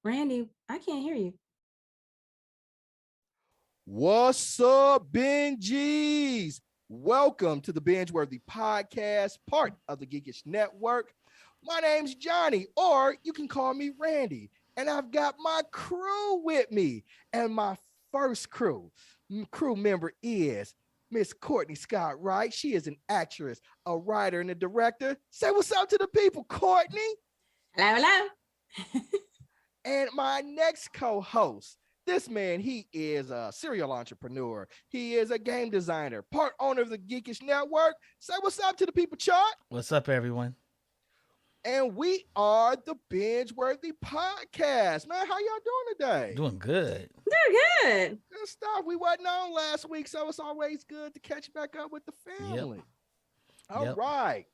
Randy, I can't hear you. What's up, Benjies? Welcome to the BingeWorthy podcast, part of the Geekish Network. My name's Johnny, or you can call me Randy, and I've got my crew with me. And my first crew member is Miss Courtney Scott Wright. She is an actress, a writer, and a director. Say what's up to the people, Courtney. Hello, hello. And my next co-host, this man, he is a serial entrepreneur. He is a game designer, part owner of the Geekish Network. Say what's up to the people, Chart. What's up, everyone? And we are the Binge-Worthy Podcast. Man, how y'all doing today? Doing good. They're good. Good stuff. We wasn't on last week, so it's always good to catch back up with the family. All right.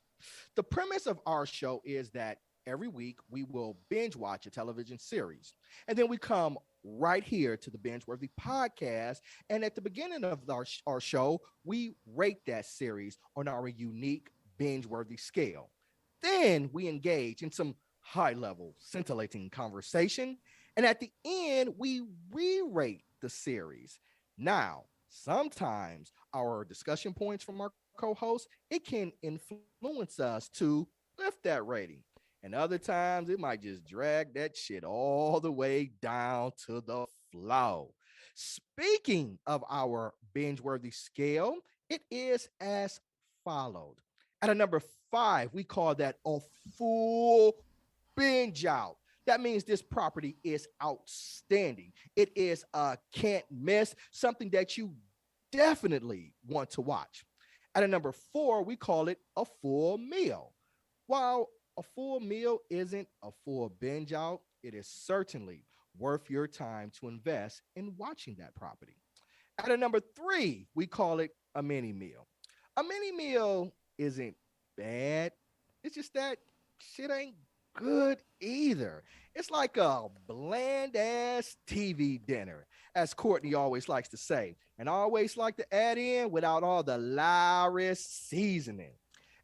The premise of our show is that every week we will binge watch a television series. And then we come right here to the BingeWorthy Podcast. And at the beginning of our show, we rate that series on our unique binge-worthy scale. Then we engage in some high-level, scintillating conversation. And at the end, we re-rate the series. Now, sometimes our discussion points from our co-hosts, it can influence us to lift that rating. And other times it might just drag that shit all the way down to the floor. Speaking of our binge-worthy scale, it is as followed. At a number 5, we call that a full binge out. That means this property is outstanding. It is a can't miss, something that you definitely want to watch. At a number 4, we call it a full meal. While a full meal isn't a full binge out, it is certainly worth your time to invest in watching that property. At a number 3, we call it a mini meal. A mini meal isn't bad. It's just that shit ain't good either. It's like a bland ass TV dinner, as Courtney always likes to say, and I always like to add in without all the Lyris seasoning.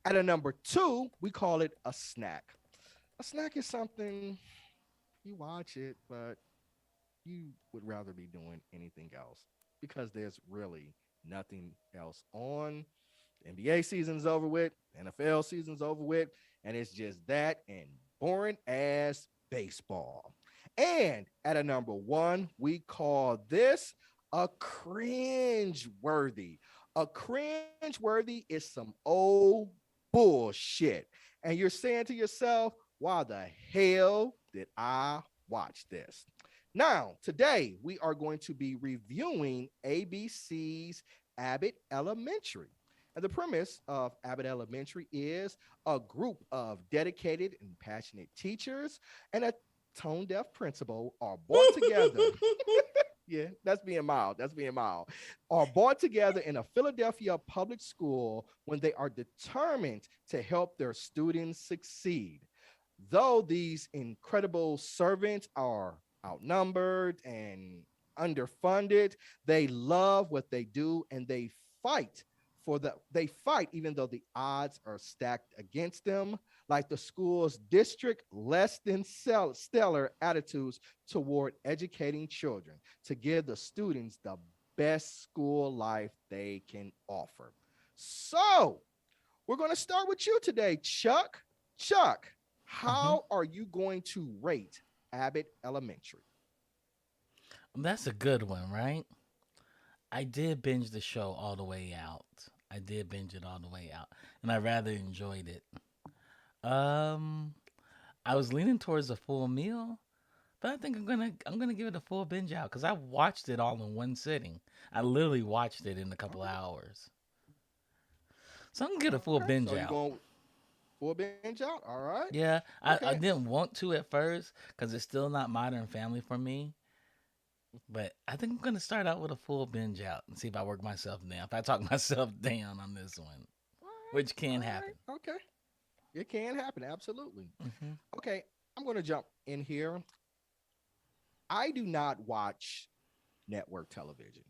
At a number 2, we call it a snack. A snack is something you watch it, but you would rather be doing anything else because there's really nothing else on. NBA season's over with, NFL season's over with, and it's just that and boring ass baseball. And at a number 1, we call this a cringe worthy. A cringe worthy is some old bullshit. And you're saying to yourself, why the hell did I watch this? Now, today we are going to be reviewing ABC's Abbott Elementary. And the premise of Abbott Elementary is a group of dedicated and passionate teachers and a tone deaf principal are brought together. Yeah, that's being mild. That's being mild. Are brought together in a Philadelphia public school when they are determined to help their students succeed. Though these incredible servants are outnumbered and underfunded, they love what they do and they fight even though the odds are stacked against them, like the school's district less than stellar attitudes toward educating children to give the students the best school life they can offer. So we're going to start with you today, Chuck. Chuck, how are you going to rate Abbott Elementary? That's a good one, right? I did binge the show all the way out. I did binge it all the way out, and I rather enjoyed it. Um, I was leaning towards a full meal, but I think I'm gonna give it a full binge out because I watched it all in one sitting. I literally watched it in a couple of hours, so I'm gonna get a full Okay, binge so you're out. going full binge out. All right. Yeah, I Okay. didn't want to at first because it's still not Modern Family for me. But I think I'm gonna start out with a full binge out and see if I work myself down. If I talk myself down on this one, All right. which can All happen. right. Okay. It can happen. Absolutely. Hmm. Okay. I'm going to jump in here. I do not watch network television.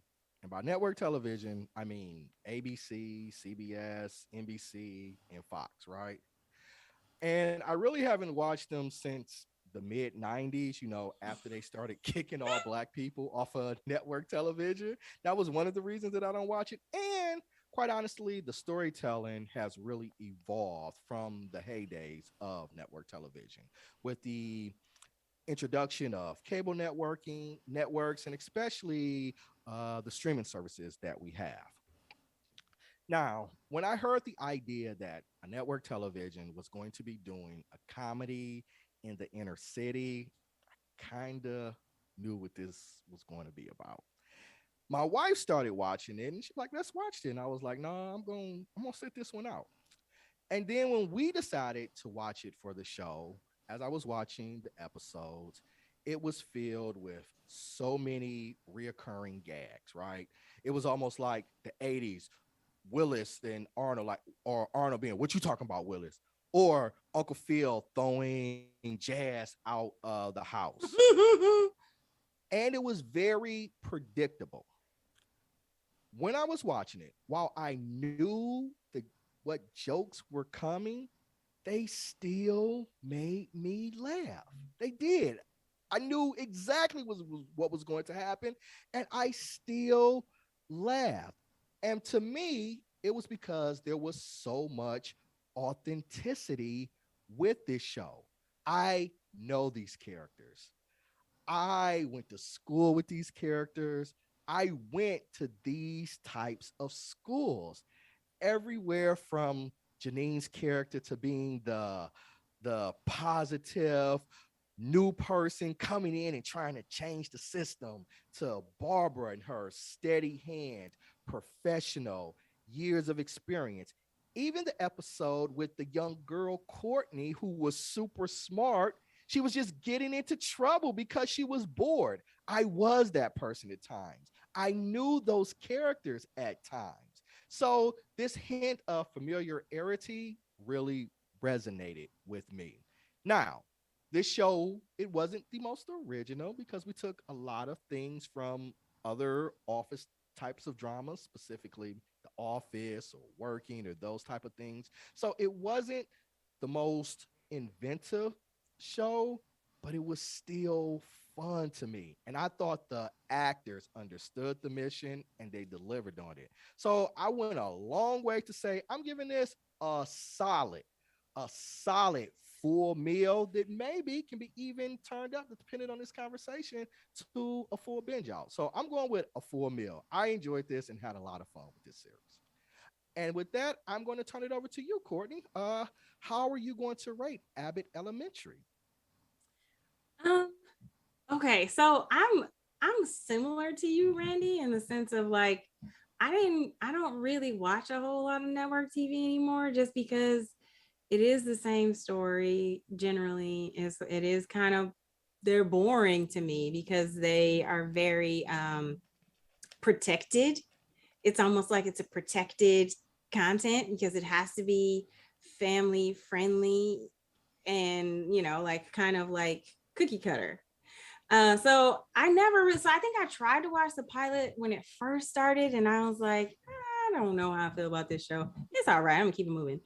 And by network television, I mean ABC, CBS, NBC, and Fox, right? And I really haven't watched them since the mid 90s, after they started kicking all black people off of network television. That was one of the reasons that I don't watch it. And quite honestly, the storytelling has really evolved from the heydays of network television with the introduction of cable networks, and especially the streaming services that we have. Now, when I heard the idea that a network television was going to be doing a comedy in the inner city, kind of knew what this was going to be about. My wife started watching it and she's like, let's watch it. And I was like, no, I'm gonna sit this one out. And then when we decided to watch it for the show, as I was watching the episodes, it was filled with so many reoccurring gags, right? It was almost like the 80s, Willis and Arnold, like, or Arnold being, what you talking about, Willis? Or Uncle Phil throwing Jazz out of the house. And it was very predictable. When I was watching it, while I knew what jokes were coming, they still made me laugh. They did. I knew exactly what was going to happen, and I still laughed. And to me, it was because there was so much authenticity with this show. I know these characters. I went to school with these characters. I went to these types of schools, everywhere from Janine's character to being the positive new person coming in and trying to change the system, to Barbara and her steady hand, professional, years of experience. Even the episode with the young girl Courtney, who was super smart, she was just getting into trouble because she was bored. I was that person at times. I knew those characters at times. So this hint of familiarity really resonated with me. Now, this show, it wasn't the most original because we took a lot of things from other office types of dramas, specifically The Office or Working or those type of things. So it wasn't the most inventive show, but it was still fun to me. And I thought the actors understood the mission and they delivered on it. So I went a long way to say I'm giving this a solid full meal that maybe can be even turned up, depending on this conversation, to a full binge out. So I'm going with a full meal. I enjoyed this and had a lot of fun with this series. And with that, I'm going to turn it over to you, Courtney. How are you going to rate Abbott Elementary? Um, okay, so I'm similar to you, Randy, in the sense of like I don't really watch a whole lot of network TV anymore just because it is the same story generally. It is kind of they're boring to me because they are very protected. It's almost like it's a protected content because it has to be family friendly and like kind of like cookie cutter. So I think I tried to watch the pilot when it first started and I was like, I don't know how I feel about this show. It's all right. I'm gonna keep it moving.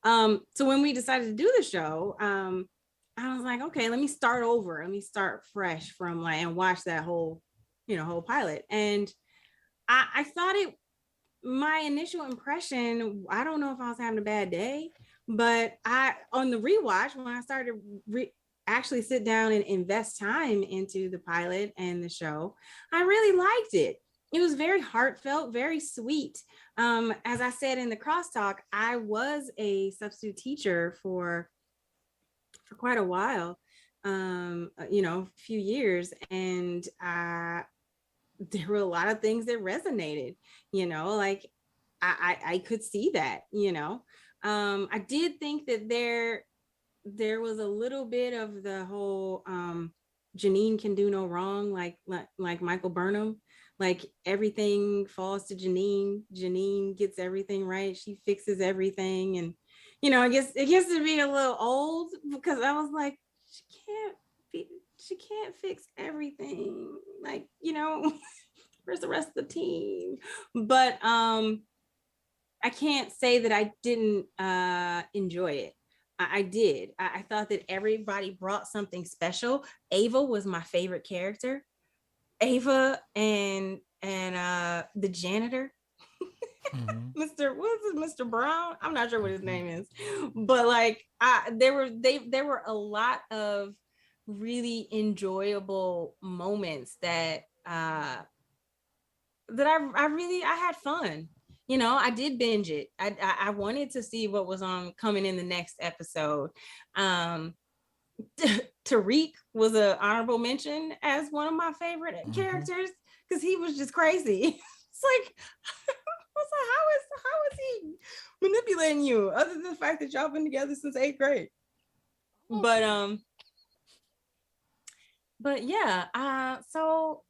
So when we decided to do the show, I was like, okay, let me start over. Let me start fresh from like and watch that whole pilot. And I thought my initial impression, I don't know if I was having a bad day, but on the rewatch, when I started actually sit down and invest time into the pilot and the show, I really liked it. It was very heartfelt, very sweet. As I said in the crosstalk, I was a substitute teacher for quite a while, a few years, and there were a lot of things that resonated, like I could see that. I did think that there was a little bit of the whole Janine can do no wrong, like Michael Burnham, like everything falls to Janine gets everything right, she fixes everything. And I guess it gets to be a little old because I was like, she can't be she can't fix everything. Like, you know, where's the rest of the team? But I can't say that I didn't enjoy it. I did. I thought that everybody brought something special. Ava was my favorite character. Ava and the janitor, Mr. What's it, Mr. Brown? I'm not sure what his name is, but like there were a lot of really enjoyable moments that I had fun. You know, I did binge it. I wanted to see what was on coming in the next episode. Tariq was an honorable mention as one of my favorite characters because he was just crazy. It's like, I was like, how is he manipulating you? Other than the fact that y'all been together since 8th grade. But yeah, so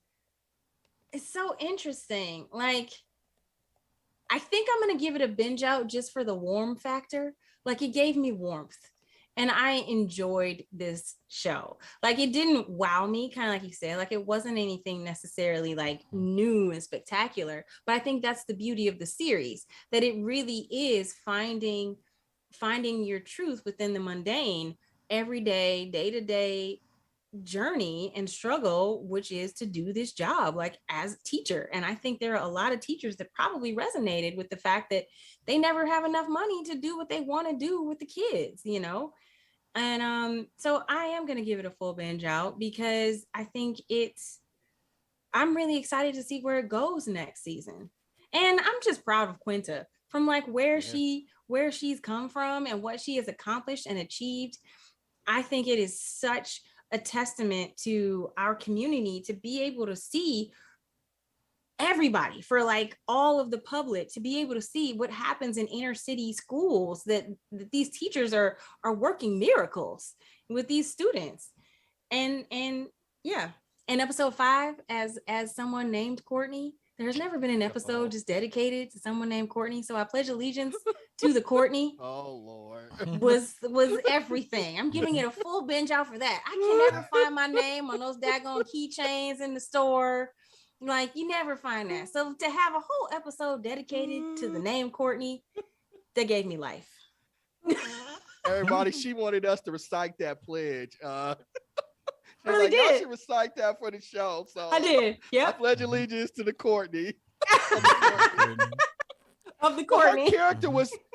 it's so interesting. Like, I think I'm gonna give it a binge out just for the warm factor. Like, it gave me warmth. And I enjoyed this show. Like, it didn't wow me, kind of like you said. Like, it wasn't anything necessarily like new and spectacular. But I think that's the beauty of the series, that it really is finding your truth within the mundane, everyday, day-to-day journey and struggle, which is to do this job like as a teacher. And I think there are a lot of teachers that probably resonated with the fact that they never have enough money to do what they want to do with the kids, you know. And so I am going to give it a full binge out because I think I'm really excited to see where it goes next season. And I'm just proud of Quinta from like where she's come from and what she has accomplished and achieved. I think it is such a testament to our community to be able to see everybody, for like all of the public to be able to see what happens in inner city schools, that these teachers are working miracles with these students. And yeah, in episode 5, as someone named Courtney, there's never been an episode just dedicated to someone named Courtney, so I pledge allegiance to the Courtney. Oh Lord. was everything. I'm giving it a full binge out for that. I can never find my name on those daggone keychains in the store. Like, you never find that. So to have a whole episode dedicated to the name Courtney, that gave me life. Everybody, she wanted us to recite that pledge. Really did. I should recite that for the show. So I did. Yeah. I pledge allegiance to the Courtney. Of the Courtney.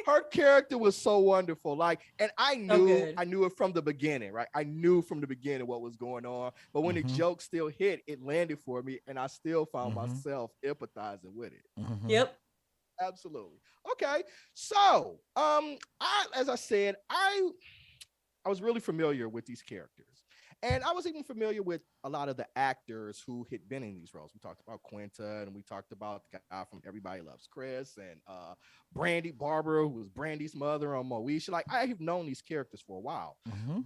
Her character was so wonderful. Like, and I knew it from the beginning, right? I knew from the beginning what was going on. But when the joke still hit, it landed for me, and I still found myself empathizing with it. Yep. Absolutely. Okay. So, as I said, I was really familiar with these characters. And I was even familiar with a lot of the actors who had been in these roles. We talked about Quinta, and we talked about the guy from Everybody Loves Chris, and Brandy Barbara, who was Brandy's mother on Moesha. Like, I have known these characters for a while.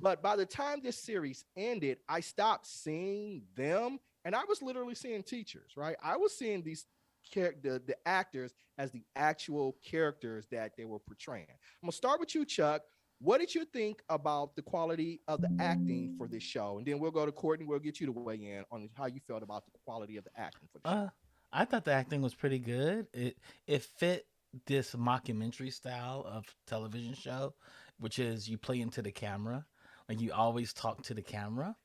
But by the time this series ended, I stopped seeing them, and I was literally seeing teachers, right? I was seeing these the actors as the actual characters that they were portraying. I'm gonna start with you, Chuck. What did you think about the quality of the acting for this show? And then we'll go to Courtney. We'll get you to weigh in on how you felt about the quality of the acting for the show. I thought the acting was pretty good. It fit this mockumentary style of television show, which is you play into the camera. Like, you always talk to the camera.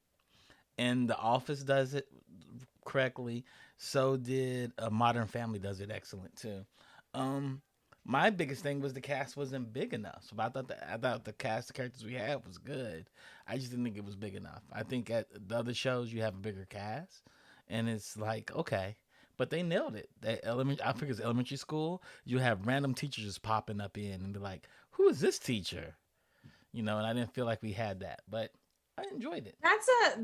And The Office does it correctly. So did Modern Family does it excellent too. My biggest thing was the cast wasn't big enough. So I thought the cast of characters we had was good. I just didn't think it was big enough. I think at the other shows you have a bigger cast, and it's like, okay, but they nailed it. I think it's elementary school. You have random teachers just popping up in and be like, "Who is this teacher?" You know, and I didn't feel like we had that, but I enjoyed it.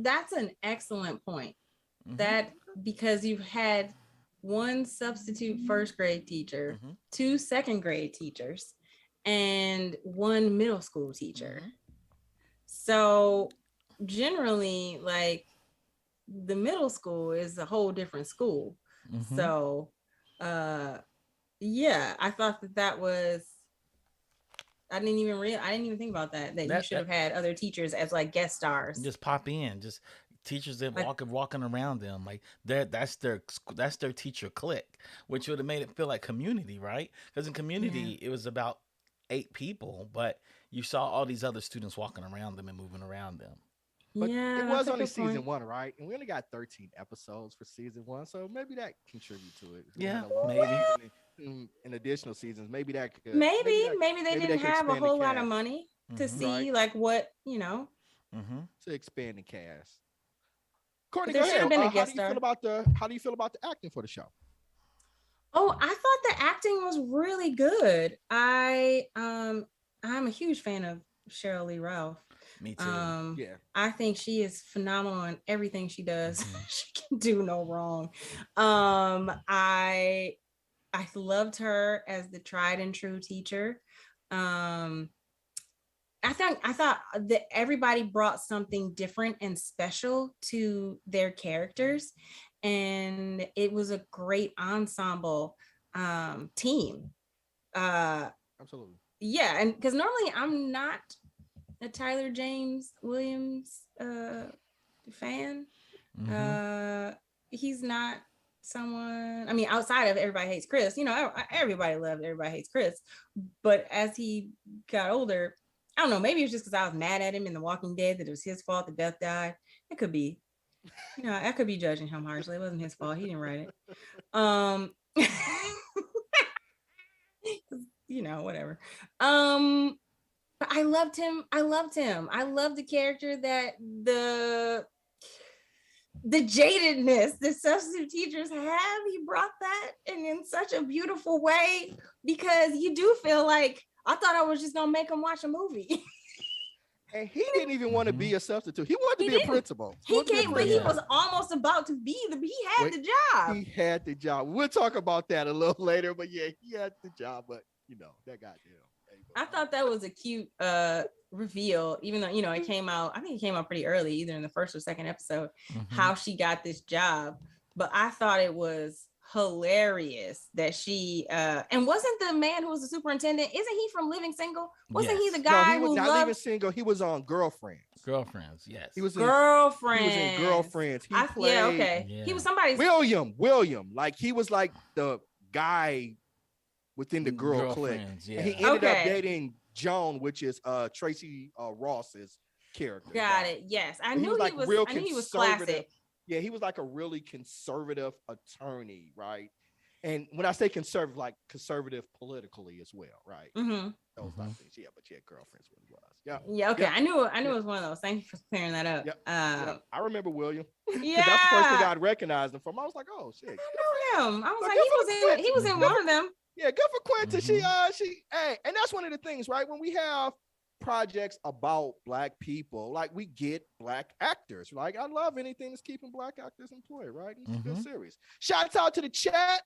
That's an excellent point. That because you've had one substitute first grade teacher, 2 second grade teachers, and 1 middle school teacher. So generally, like, the middle school is a whole different school. So yeah, I thought that was, I didn't even think about that you should have had other teachers as like guest stars. Just pop in, just teachers that walking around them like that's their teacher clique, which would have made it feel like community, right? Because in community it was about 8 people, but you saw all these other students walking around them and moving around them. But Yeah, it that's was a only good point. season 1, right? And we only got 13 episodes for season 1, so maybe that contribute to it. We Yeah, had a long maybe. season in additional seasons. Maybe that could, Maybe they maybe they didn't could have a expand the whole lot of cast, money to Mm-hmm. right? see like what, you know. Mm-hmm. To expand the cast. But Courtney, there go should ahead. have been a How guest do you feel star. about the acting for the show? Oh, I thought the acting was really good. I'm a huge fan of Cheryl Lee Ralph. Me too. Yeah, I think she is phenomenal in everything she does. Mm-hmm. She can do no wrong. I loved her as the tried and true teacher. I thought that everybody brought something different and special to their characters, and it was a great ensemble team. absolutely. Yeah, and because normally I'm not a Tyler James Williams fan. Mm-hmm. He's not someone, I mean, outside of Everybody Hates Chris, you know, everybody loved Everybody Hates Chris, but as he got older, I don't know, maybe it's just because I was mad at him in The Walking Dead that it was his fault that Beth died. It could be, you know, I could be judging him harshly. It wasn't his fault. He didn't write it. You know, whatever. But I loved him. I loved the character that the jadedness that substitute teachers have. He brought that and in such a beautiful way, because you do feel like I thought I was just gonna make him watch a movie. And he didn't even want to be a substitute. He wanted to be a principal. He came, but he was almost about to be he had the job. He had the job. We'll talk about that a little later, but yeah, he had the job. But you know, that goddamn. I thought that was a cute reveal, even though, you know, it came out, I think it came out pretty early, either in the first or second episode, how she got this job. But I thought it was hilarious that she and wasn't the man who was the superintendent, isn't he from Living Single? Wasn't he the guy who was not loved... Living Single? He was on Girlfriends. Yes. He was Girlfriends. He was in Girlfriends. He played, yeah, okay. Yeah. He was somebody's William. Like he was like the guy within the girl clique. Yeah. And he ended up dating Joan, which is Tracy Ross's character. Got it. Yes. I knew he was classic. Yeah, he was like a really conservative attorney, right? And when I say conservative, like conservative politically as well, right? Mm-hmm. Those type of things. Yeah, but yeah, Girlfriends what it was. Yeah. Yeah, okay. Yeah. I knew it was one of those. Thank you for clearing that up. Yep. I remember William. Yeah. That's the first thing I'd recognized him from. I was like, oh shit. I know him. I was like, he was in one of them. Yeah, good for Quinta. Hey, and that's one of the things, right? When we have projects about Black people, like we get Black actors. Like I love anything that's keeping Black actors employed, right? It's a good series. Shouts out to the chat.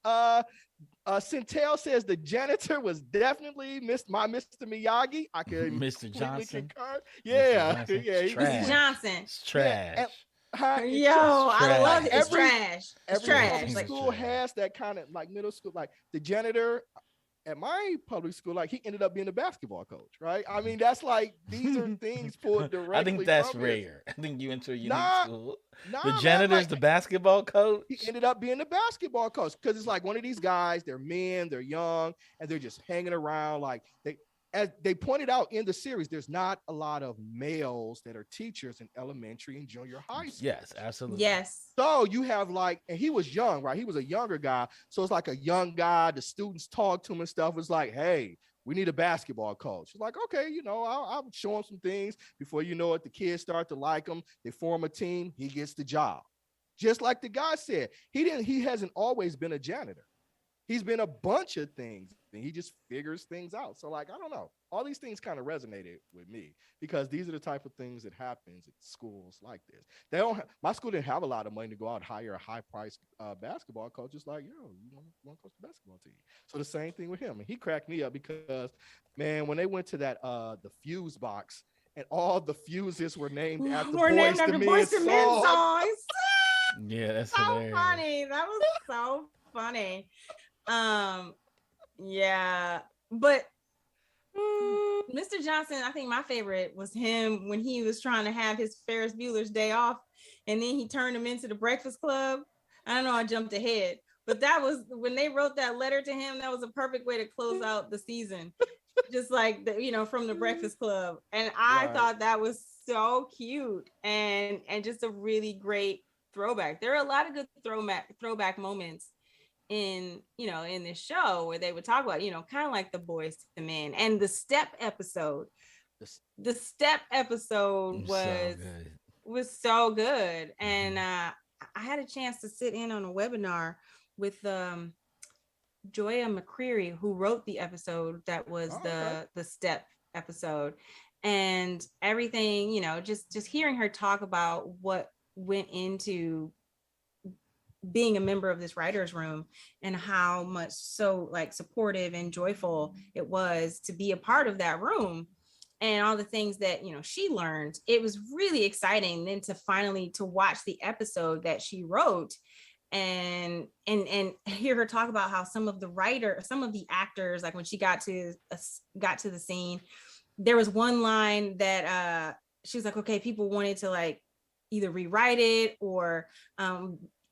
Centel says the janitor was definitely my Mr. Miyagi. I could Mr. Johnson. Concur. Yeah, Mr. Johnson. It's trash. Yo, I love it. It's trash. It's trash. Every school has that kind of like middle school, like the janitor at my public school, like he ended up being a basketball coach, right? I mean, that's like these are things pulled directly. I think that's rare. I think you went to a unique school. The janitor's man, like, the basketball coach. He ended up being the basketball coach because it's like one of these guys. They're men, they're young, and they're just hanging around. Like as they pointed out in the series, there's not a lot of males that are teachers in elementary and junior high school. Yes, absolutely. Yes. So you have like, and he was young, right? He was a younger guy. So it's like a young guy. The students talk to him and stuff. It's like, hey, we need a basketball coach. It's like, okay, you know, I'll show him some things. Before you know it, the kids start to like him. They form a team. He gets the job. Just like the guy said, he hasn't always been a janitor. He's been a bunch of things and he just figures things out. So like, I don't know. All these things kind of resonated with me because these are the type of things that happens at schools like this. They don't my school didn't have a lot of money to go out and hire a high priced basketball coach. Just like, yo, you want to coach the basketball team. So the same thing with him. And he cracked me up because, man, when they went to that, the fuse box and all the fuses were named after Boyz II Men songs. Yeah, that's so hilarious. Funny. That was so funny. Yeah, but Mr. Johnson, I think my favorite was him when he was trying to have his Ferris Bueller's Day Off and then he turned him into the Breakfast Club. I don't know, I jumped ahead, but that was when they wrote that letter to him. That was a perfect way to close out the season, just like from the Breakfast Club. And I thought that was so cute and just a really great throwback. There are a lot of good throwback moments in this show where they would talk about kind of like the Boys to the Men and the Step episode. The Step episode was so good. And I had a chance to sit in on a webinar with Joya McCreary, who wrote the episode that was the Step episode, and everything, just hearing her talk about what went into being a member of this writer's room and how much so like supportive and joyful it was to be a part of that room and all the things that she learned. It was really exciting then to finally to watch the episode that she wrote and hear her talk about how some of the actors, like when she got to the scene, there was one line that she was like, okay, people wanted to like either rewrite it or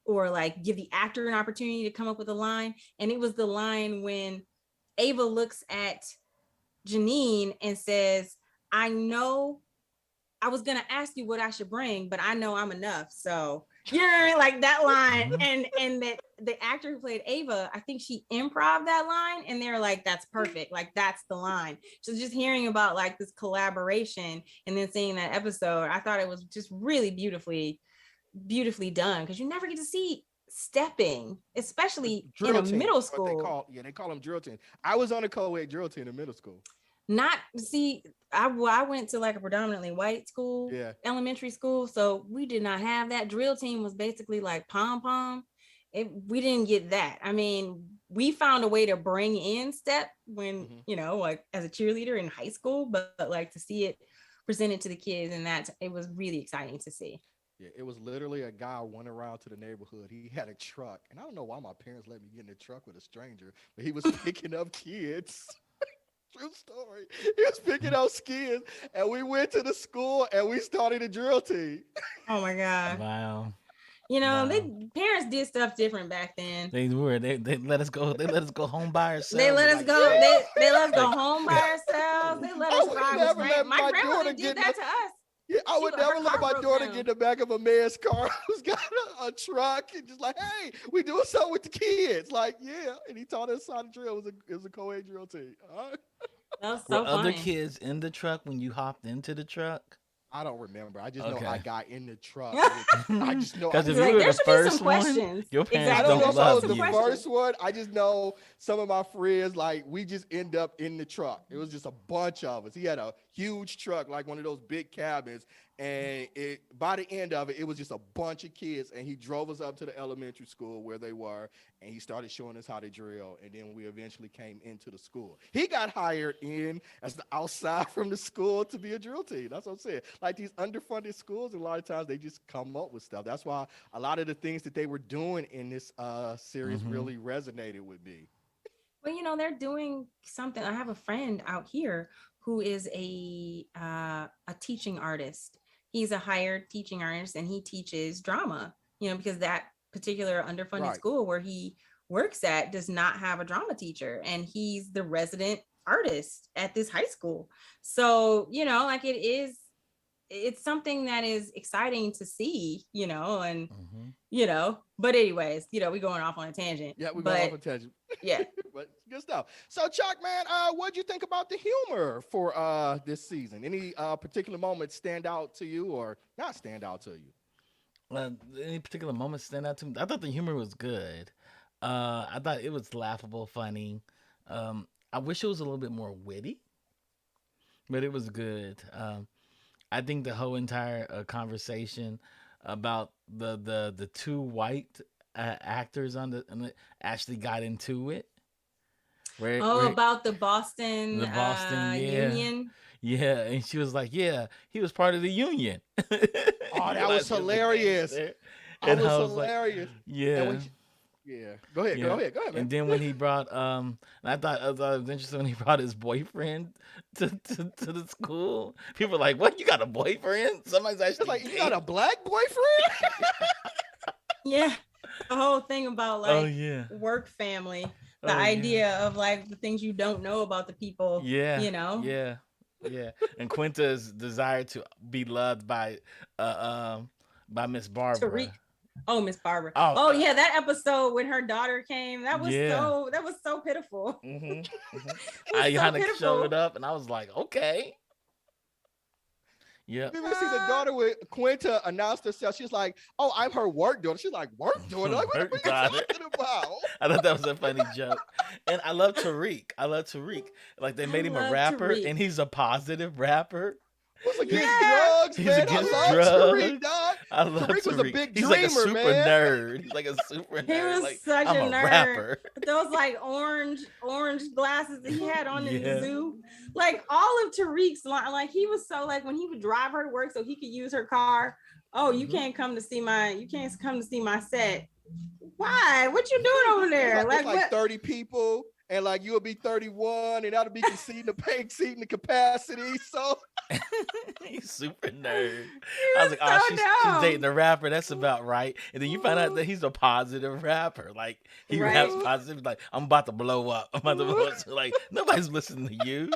like give the actor an opportunity to come up with a line. And it was the line when Ava looks at Janine and says, I know I was going to ask you what I should bring, but I know I'm enough. So, you know what I mean? Like that line. And that the actor who played Ava, I think she improv that line and they're like, that's perfect. Like that's the line. So just hearing about like this collaboration and then seeing that episode, I thought it was just really beautifully done, because you never get to see stepping, especially in a middle school. They call them drill team. I was on a co-ed drill team in middle school. I went to like a predominantly white school, elementary school, so we did not have that. Drill team was basically like pom-pom. We didn't get that. I mean, we found a way to bring in step when like as a cheerleader in high school, but like to see it presented to the kids, and that it was really exciting to see. Yeah, it was literally a guy went around to the neighborhood. He had a truck, and I don't know why my parents let me get in the truck with a stranger, but he was picking up kids. True story. He was picking up kids, and we went to the school, and we started a drill team. Oh my God! Wow. Parents did stuff different back then. They were. They let us go. They let us go home by ourselves. They let us go. They let us go home by ourselves. They let us ride. My grandmother did that to us. Yeah, I would never let my daughter get in the back of a man's car who's got a truck and just like, hey, we doing something with the kids. Like, yeah. And he taught us how to drill. It was a co-ed drill team. That was so funny. Other kids in the truck when you hopped into the truck? I don't remember. I just know I got in the truck. I just know. Because if you were the first one, your parents I don't know if I was you. the first one. I just know some of my friends, like, we just end up in the truck. It was just a bunch of us. He had a huge truck, like one of those big cabins. And by the end of it, it was just a bunch of kids. And he drove us up to the elementary school where they were. And he started showing us how to drill. And then we eventually came into the school. He got hired in as the outside from the school to be a drill team. That's what I'm saying. Like these underfunded schools, a lot of times they just come up with stuff. That's why a lot of the things that they were doing in this series really resonated with me. Well, they're doing something. I have a friend out here who is a teaching artist. He's a hired teaching artist and he teaches drama, because that particular underfunded school where he works at does not have a drama teacher, and he's the resident artist at this high school. So, like it's something that is exciting to see, and, but anyways, we going off on a tangent. Yeah, we're going off on a tangent. Yeah. But good stuff. So Chuck, man, what'd you think about the humor for this season? Any particular moments stand out to you or not stand out to you? Any particular moments stand out to me? I thought the humor was good. I thought it was laughable, funny. I wish it was a little bit more witty, but it was good. I think the whole entire conversation about the two white actors actually got into it. About the Boston union. Yeah, and she was like, "Yeah, he was part of the union." Oh, that was hilarious. That was hilarious. Like, yeah. Yeah. Go ahead. Yeah. Go ahead. Go ahead, man. And then when he brought and I thought it was interesting when he brought his boyfriend to the school. People were like, "What? You got a boyfriend? Somebody's It's actually like, you dating?" got a black boyfriend? Yeah. The whole thing about Oh like yeah. work family, the Oh yeah. idea of like the things you don't know about the people, Yeah. you know? Yeah. Yeah. And Quinta's desire to be loved by Miss Tariq. Barbara. Oh, Miss Barbara. Oh Oh yeah, that episode when her daughter came, yeah. that was so pitiful. Mm-hmm. It was so Ayana pitiful. showed up, and I was like, okay. Yep. You ever see the daughter with Quinta announced herself? She's like, "Oh, I'm her work daughter." She's like, "Work daughter? Like, what are you talking about?" I thought that was a funny joke. And I love Tariq. Like they made him a rapper, Tariq. and he's a positive rapper. Who's against drugs, He's man? against I love drugs. Tariq, dog. I love Tariq was a big He's dreamer, like a super man. nerd. He's like a super nerd. He was like, such I'm a nerd. rapper. Those like orange glasses that he had on in Yeah. the zoo. Like all of Tariq's like he was so like when he would drive her to work so he could use her car. Oh, you can't come to see my set. Why? What you doing over there? It's like what? 30 people, and like you'll be 31, and that'll be exceeding the capacity. So He's super nerd. He I was was like, oh, so she's dumb. dating a rapper. That's about right. And then you find out that he's a positive rapper. Like he raps Right. positive. Like I'm about to blow up. I'm about to blow up. So, like nobody's listening to you.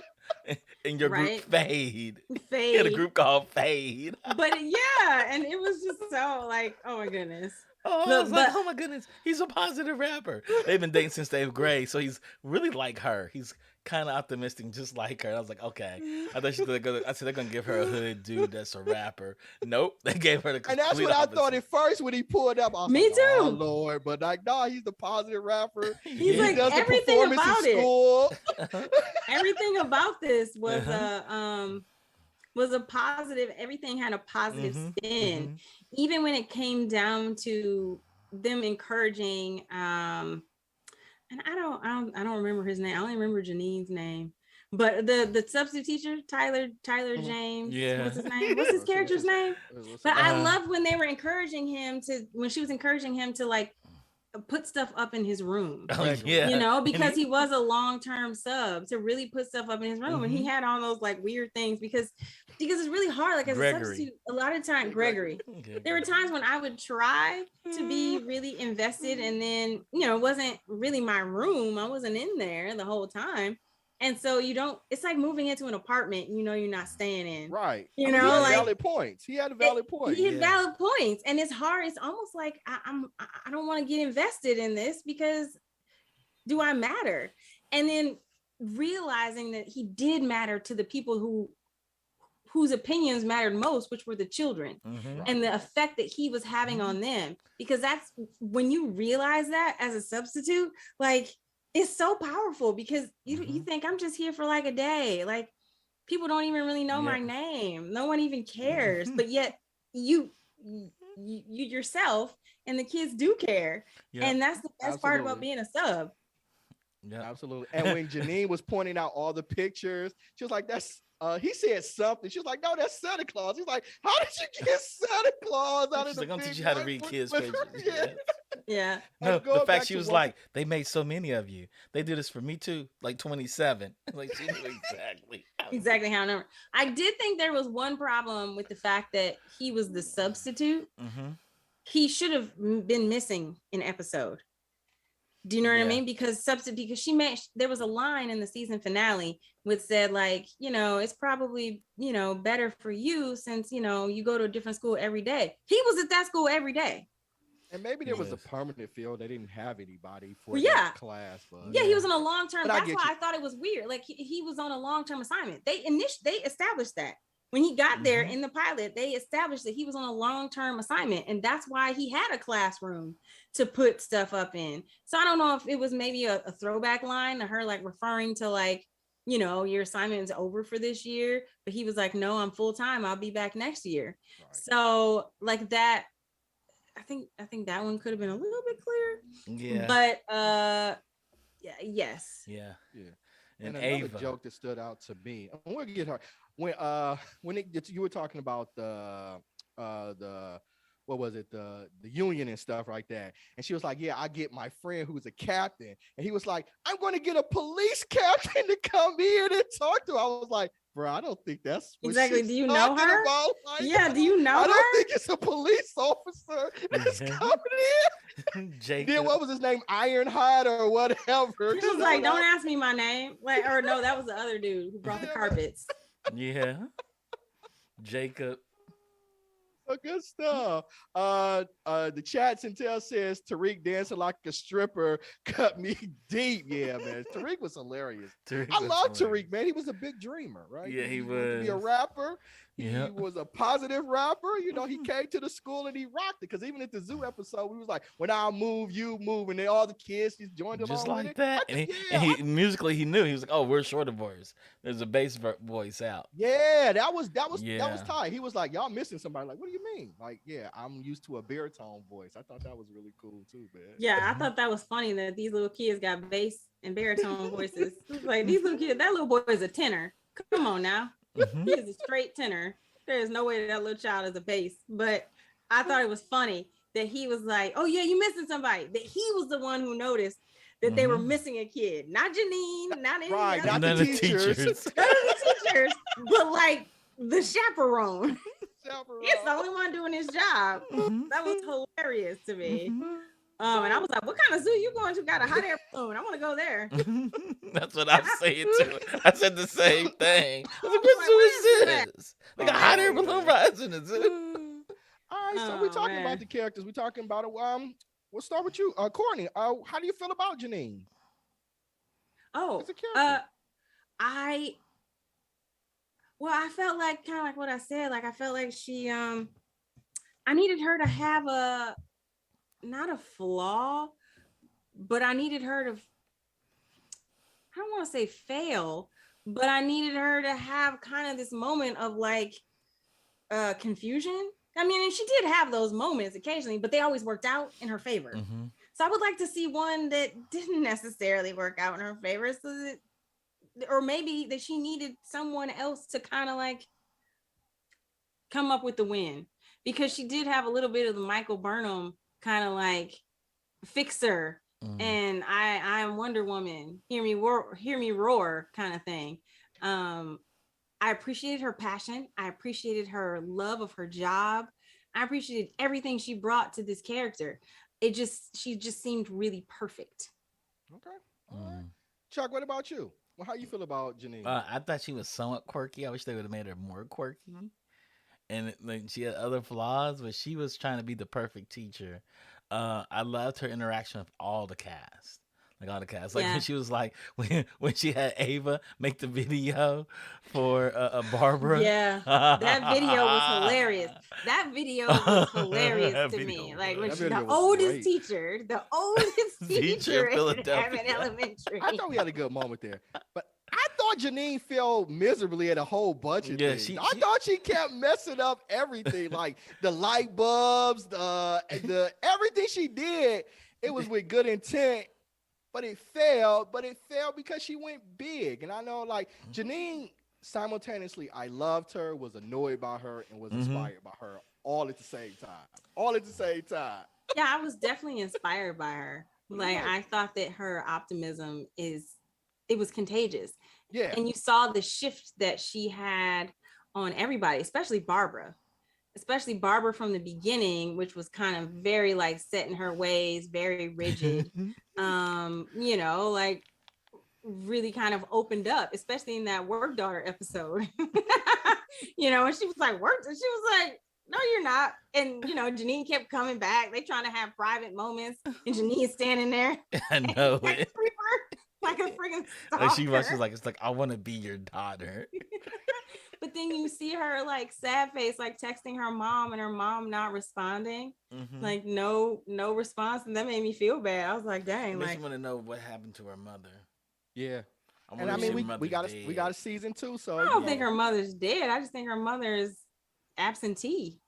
And your group Right. Fade. He Fade. had a group called Fade. But yeah, and it was just so like, oh my goodness. Oh, I was like, oh my goodness, he's a positive rapper. They've been dating since 8th grade, so he's really like her. He's kind of optimistic, just like her. I was like, okay. I thought I said they're gonna give her a hood dude that's a rapper. Nope, they gave her the complete and that's what opposite. I thought at first when he pulled up. I was Me like, too. oh Lord, but like, no, he's the positive rapper. He's Yeah. like Does the everything performance about in it. school. Everything about this was Uh-huh. was a positive. Everything had a positive Mhm, spin, mhm. even when it came down to them encouraging. And I don't remember his name. I only remember Janine's name. But the substitute teacher, Tyler James, Yeah. what's his name? What's his character's name? But I Uh-huh. loved when they were encouraging him when she was encouraging him to like put stuff up in his room. Oh, yeah. You know, And because he was a long-term sub to really put stuff up in his room, and he had all those like weird things because it's really hard. Like as a substitute, a lot of times, Gregory. There were times when I would try to be really invested, and then it wasn't really my room. I wasn't in there the whole time. And so it's like moving into an apartment, you're not staying in. Right. He had like valid points. He had a valid point. He had valid points. And it's hard. It's almost like I don't want to get invested in this because do I matter? And then realizing that he did matter to the people whose opinions mattered most, which were the children, and the effect that he was having on them. Because that's when you realize that as a substitute, like it's so powerful because you think I'm just here for like a day. Like people don't even really know my name. No one even cares. But yet you yourself and the kids do care. And that's the best part about being a sub. Yeah, absolutely. And when Janine was pointing out all the pictures, she was like, that's he said something. She was like, no, that's Santa Claus. He's like, how did you get Santa Claus out of the like, I'm big teach you how to read kids' pages. Yeah. No, the fact she was like, they made so many of you. They do this for me too. Like 27. Like she knew exactly how number. I did think there was one problem with the fact that he was the substitute. He should have been missing an episode. Do you know what I mean? Because there was a line in the season finale which said like, it's probably, better for you since, you go to a different school every day. He was at that school every day. And maybe there was a permanent field. They didn't have anybody for that class. But he was on a long-term. But That's why I thought it was weird. Like he was on a long-term assignment. They established that. When he got there in the pilot, they established that he was on a long-term assignment, and that's why he had a classroom to put stuff up in. So I don't know if it was maybe a throwback line to her, like referring to like, your assignment is over for this year, but he was like, no, I'm full-time. I'll be back next year. Right. So like that, I think that one could have been a little bit clearer. Yeah. But yes. Yeah. And another joke that stood out to me, we'll get her when you were talking about the what was it, the union and stuff like that. And she was like, yeah, I get my friend who's a captain. And he was like, I'm going to get a police captain to come here and talk to her. I was like, bro, I don't think that's what exactly. she's Do you know her? about. Like, yeah, do you know her? I don't think it's a police officer that's coming in. Jacob. Then what was his name? Ironhide or whatever. She was like, don't ask me my name. Like, or no, that was the other dude who brought the carpets. Yeah. Jacob. Good stuff. The chat Centel says Tariq dancing like a stripper cut me deep. Yeah, man. Tariq was hilarious. I love Tariq, man. He was a big dreamer, right? Yeah, he was. To be a rapper. He was a positive rapper. You know, he came to the school and he rocked it. Because even at the zoo episode, we was like, when I move, you move. And then all the kids just joined him. Just like that. And he musically, he knew. He was like, oh, we're shorter voice. There's a bass voice out. Yeah, that was tight. He was like, y'all missing somebody. Like, what do you mean? Like, yeah, I'm used to a baritone voice. I thought that was really cool too, man. Yeah, I thought that was funny that these little kids got bass and baritone voices. Like, these little kids, that little boy is a tenor. Come on now. He is a straight tenor. There is no way that little child is a bass. But I thought it was funny that he was like, oh yeah, you missing somebody. That he was the one who noticed that they were missing a kid. Not Janine, not any right, other. not the teachers. None of the teachers, but like the chaperone. He's the only one doing his job. That was hilarious to me. And I was like, what kind of zoo you going to? Got a hot air balloon. I want to go there. That's what I'm saying too. I said the same thing. I was like, what zoo is this? Like a hot air balloon rides in the zoo. All right, so we're talking about the characters. We're talking about it. We'll start with you, Courtney. How do you feel about Janine? Oh, I felt like kind of like what I said. Like I felt like she, I needed her to have not a flaw, but I needed her to, I don't want to say fail, but I needed her to have kind of this moment of like confusion. I mean, and she did have those moments occasionally, but they always worked out in her favor. So I would like to see one that didn't necessarily work out in her favor, so that, or maybe that she needed someone else to kind of like come up with the win, because she did have a little bit of the Michael Burnham kind of like fixer and I am Wonder Woman, hear me roar kind of thing. I appreciated her passion. I appreciated her love of her job. I appreciated everything she brought to this character. She just seemed really perfect. Okay. All right. Chuck, what about you? Well, how you feel about Janine? I thought she was somewhat quirky. I wish they would have made her more quirky. And like she had other flaws, but she was trying to be the perfect teacher. I loved her interaction with all the cast. Like all the cast. Like when she was like when she had Ava make the video for Barbara. Yeah. That video was hilarious. That video was hilarious to me. Like when she the oldest teacher teacher in Abbott Elementary. I thought we had a good moment there. But I thought Janine failed miserably at a whole bunch of things. I thought she kept messing up everything, like the light bulbs, the everything she did. It was with good intent, but it failed. But it failed because she went big. And I know, like Janine, simultaneously, I loved her, was annoyed by her, and was inspired by her all at the same time. Yeah, I was definitely inspired by her. Like I thought that her optimism it was contagious. Yeah. And you saw the shift that she had on everybody, especially Barbara from the beginning, which was kind of very like set in her ways, very rigid. You know, like really kind of opened up, especially in that work daughter episode. You know, and she was like, work, and she was like, no, you're not. And you know, Janine kept coming back. They trying to have private moments, and Janine's standing there. I know it. Like a freaking stalker. Like she was like, it's like, I want to be your daughter. But then you see her like sad face, like texting her mom and her mom not responding. Like no response. And that made me feel bad. I was like, dang. It makes me like, want to know what happened to her mother. Yeah. And I mean, we got a season 2. So I don't think her mother's dead. I just think her mother is absentee.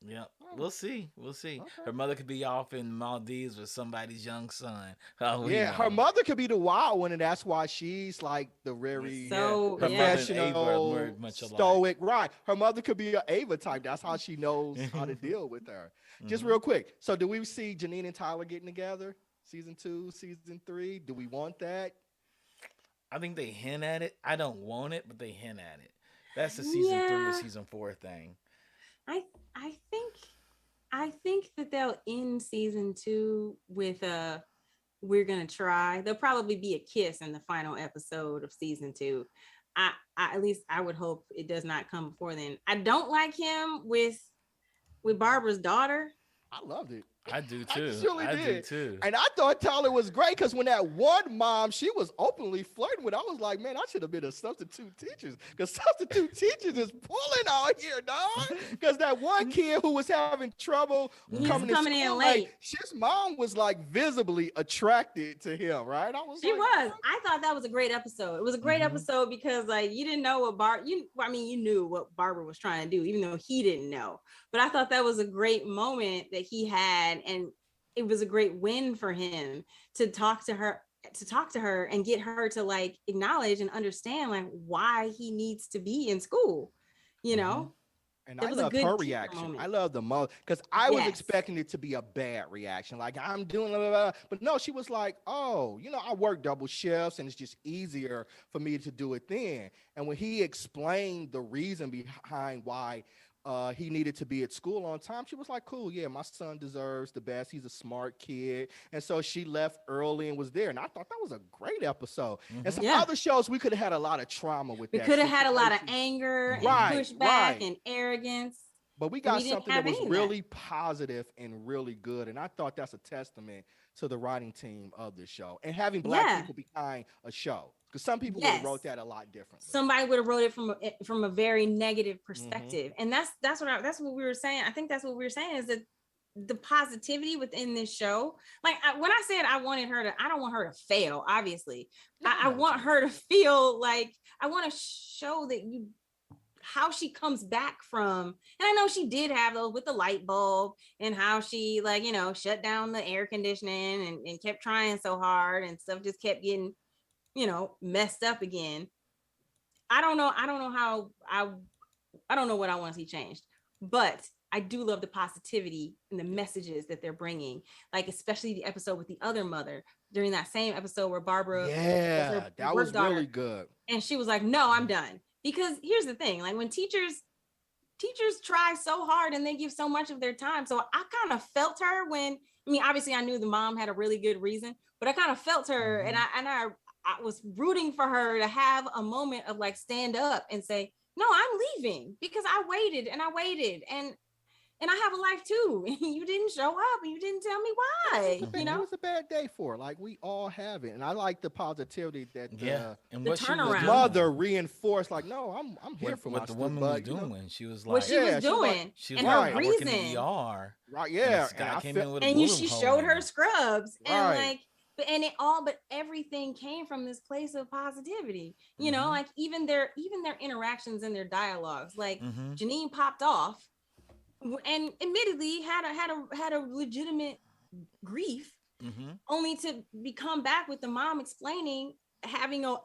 Yep. We'll see. We'll see. Okay. Her mother could be off in Maldives with somebody's young son. Oh, Yeah, her mother could be the wild one, and that's why she's like the very So Her mother and Ava are professional, very much alike. stoic. Right. Her mother could be an Ava type. That's how she knows how to deal with her. Just real quick. So, do we see Janine and Tyler getting together? Season 2, season 3? Do we want that? I think they hint at it. I don't want it, but they hint at it. That's the season 3 or season 4 thing. I think that they'll end season 2 with we're gonna try. There'll probably be a kiss in the final episode of season 2. I at least I would hope it does not come before then. I don't like him with Barbara's daughter. I loved it. I do too. I do too. And I thought Tyler was great because when that one mom she was openly flirting with, I was like, man, I should have been a substitute teacher because substitute teachers is pulling out here, dog. Because that one kid who was having trouble coming in late, like, his mom was like visibly attracted to him, right? She was. I thought that was a great episode. It was a great episode because like you didn't know what you knew what Barbara was trying to do, even though he didn't know. But I thought that was a great moment that he had. And it was a great win for him to talk to her and get her to like acknowledge and understand like why he needs to be in school, you know. And I love her reaction. Moment. I love the mother because I was expecting it to be a bad reaction, like I'm doing blah, blah, blah. But no, she was like, oh, I work double shifts and it's just easier for me to do it then. And when he explained the reason behind why he needed to be at school on time, she was like, cool, yeah, my son deserves the best. He's a smart kid. And so she left early and was there. And I thought that was a great episode. And some other shows, we could have had a lot of trauma with that. We could have had a lot of anger and pushback and arrogance. But we got something that was really positive and really good. And I thought that's a testament to the writing team of the show and having Black people behind a show. Because some people would have wrote that a lot differently. Somebody would have wrote it from a very negative perspective. And that's what we were saying. I think that's what we were saying is that the positivity within this show. Like when I said I don't want her to fail, obviously. I want her to feel like I want to show that how she comes back from, and I know she did have those with the light bulb and how she shut down the air conditioning and kept trying so hard and stuff just kept getting messed up again. I don't know what I want to see changed, but I do love the positivity and the messages that they're bringing, like especially the episode with the other mother during that same episode where Barbara that was really good, and she was like, no, I'm done. Because here's the thing, like when teachers try so hard and they give so much of their time. So I kind of felt her obviously I knew the mom had a really good reason, but I kind of felt her and I was rooting for her to have a moment of like stand up and say, no, I'm leaving because I waited and I have a life too. And you didn't show up and you didn't tell me why. It was a bad day for her. Like we all have it. And I like the positivity that and what turnaround. The mother reinforced, like, no, I'm here for what the woman was doing. She was like, what she was doing. She was and like, her reason. Working in ER. Right, yeah. She showed her scrubs and like, but everything came from this place of positivity, like even their interactions and their dialogues, like Janine popped off and admittedly had a legitimate grief, only to come back with the mom explaining having a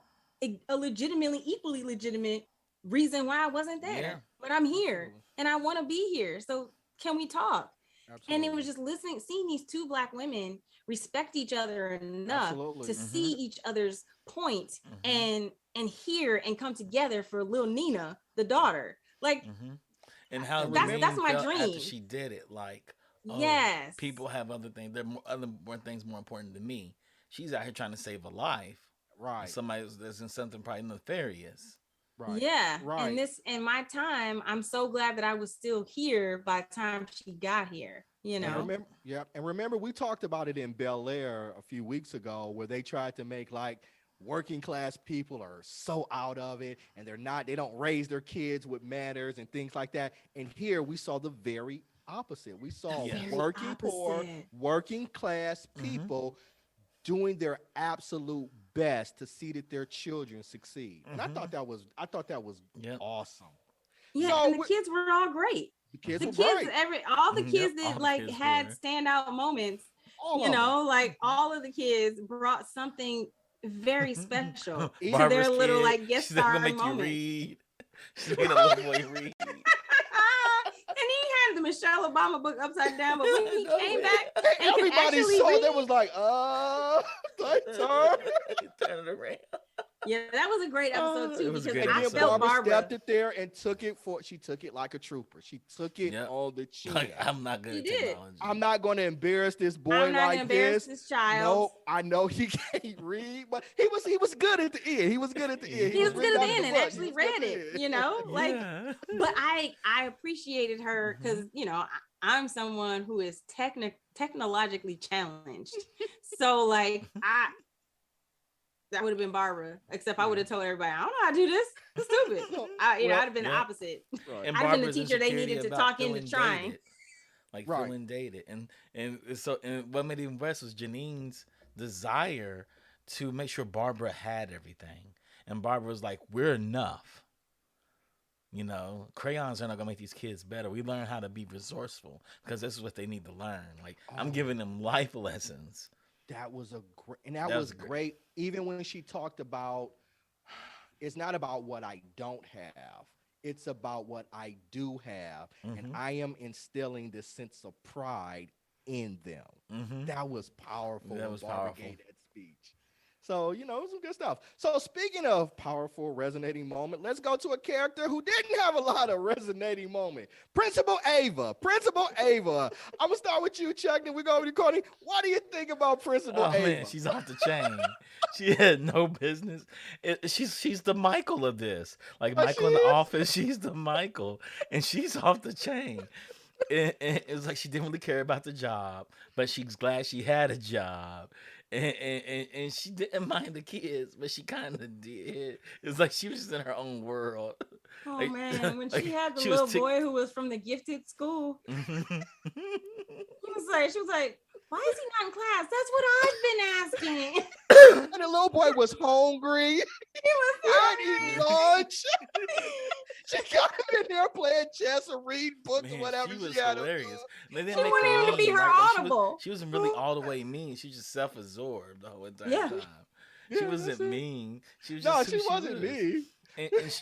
legitimately equally legitimate reason why I wasn't there, but I'm here and I want to be here. So can we talk? Absolutely. And it was just seeing these two Black women respect each other enough to see each other's point and hear and come together for little Nina, the daughter. Like, and how that's my dream. After she did it, like, people have other things. There are other things more important than me. She's out here trying to save a life. Right. Somebody that's in something probably nefarious. Right. Yeah. Right. And in my time, I'm so glad that I was still here by the time she got here. And remember, we talked about it in Bel Air a few weeks ago, where they tried to make like working class people are so out of it, and they don't raise their kids with manners and things like that. And here we saw the very opposite. We saw poor, working class people doing their absolute best to see that their children succeed. And I thought that was awesome. Yeah, so and the kids were all great. The kids The were kids, bright. all the Yep, kids all that the like kids had were. standout moments, All of them. like all of the kids brought something very special to Even their Barbara's little kid, like guest she's not gonna star make you moments. read. She's making a little boy read. And he had the Michelle Obama book upside down, but when he No came way. back and and could everybody actually saw read, that was like, like turn. Turn it around. yeah, that was a great episode It too was a because great And I then episode. felt Barbara Barbara. stepped it there and she took it like a trooper. She took it Yep. on the chin. Like, I'm not good She at did. technology. I'm not going to embarrass this boy I'm not gonna like embarrass this. this child. No, I know he can't read, but he was good at the end. He was good at the end. He was reading good at out the of end and book. He actually was good read at it, the end. like. Yeah. But I appreciated her because I'm someone who is technologically challenged. So like that would have been Barbara, except I would have told everybody, I don't know how to do this. It's stupid. I'd have been the opposite. Right. And I'd have been the Barbara's teacher they insecurity needed to about talk into feeling trying. dated. Like Right. feeling dated. And what made it even worse was Janine's desire to make sure Barbara had everything. And Barbara was like, we're enough. Crayons are not gonna make these kids better. We learn how to be resourceful because this is what they need to learn. Like, I'm giving them life lessons. That was great. Even when she talked about, it's not about what I don't have. It's about what I do have. And I am instilling this sense of pride in them. Mm-hmm. That was powerful. That was powerful. Gave that speech. So, it was some good stuff. So speaking of powerful, resonating moment, let's go to a character who didn't have a lot of resonating moment. Principal Ava. I'm going to start with you, Chuck, then we go over to Courtney. What do you think about Principal Ava? Man, she's off the chain. She had no business. She's the Michael of this. Like Michael in the office, she's the Michael. And she's off the chain. And it's like she didn't really care about the job, but she's glad she had a job. And she didn't mind the kids, but she kind of did. It's like she was just in her own world. Oh Like- man, when like she had the she was little boy who was from the gifted school, she was like, why is he not in class? That's what I've been asking. And the little boy was hungry. He was He hadn't hungry. eaten lunch. She got him in there playing chess or reading books or Man, whatever. she was had hilarious. They didn't She make wanted her him to be mean, her right? Like, audible. she wasn't really all the way mean. She was just self-absorbed the whole entire Yeah. time. Yeah, She wasn't that's it. mean. She was No, just she who wasn't was. me.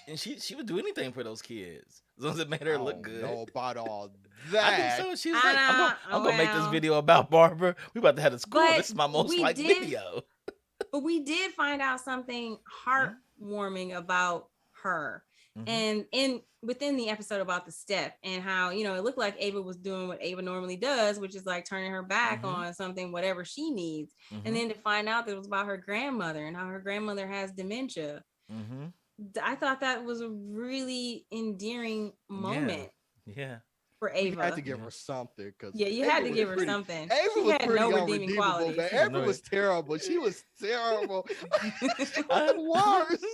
And she would do anything for those kids as long as it made her look good. know about all I that. think so. She was I like, I'm know, gonna make this well. video about Barbara. We about to have a school. But This is my most we liked did- video. But we did find out something heartwarming about her. Mhm. And within the episode about the step and how, it looked like Ava was doing what Ava normally does, which is like turning her back on something, whatever she needs. Mhm. And then to find out that it was about her grandmother and how her grandmother has dementia. Mhm. I thought that was a really endearing moment Yeah. for We Ava. had to give her something. Yeah, you had to give her something. Ava She was had pretty no redeeming unredeemable, qualities. man. Ava was terrible. She was terrible. She was the worst.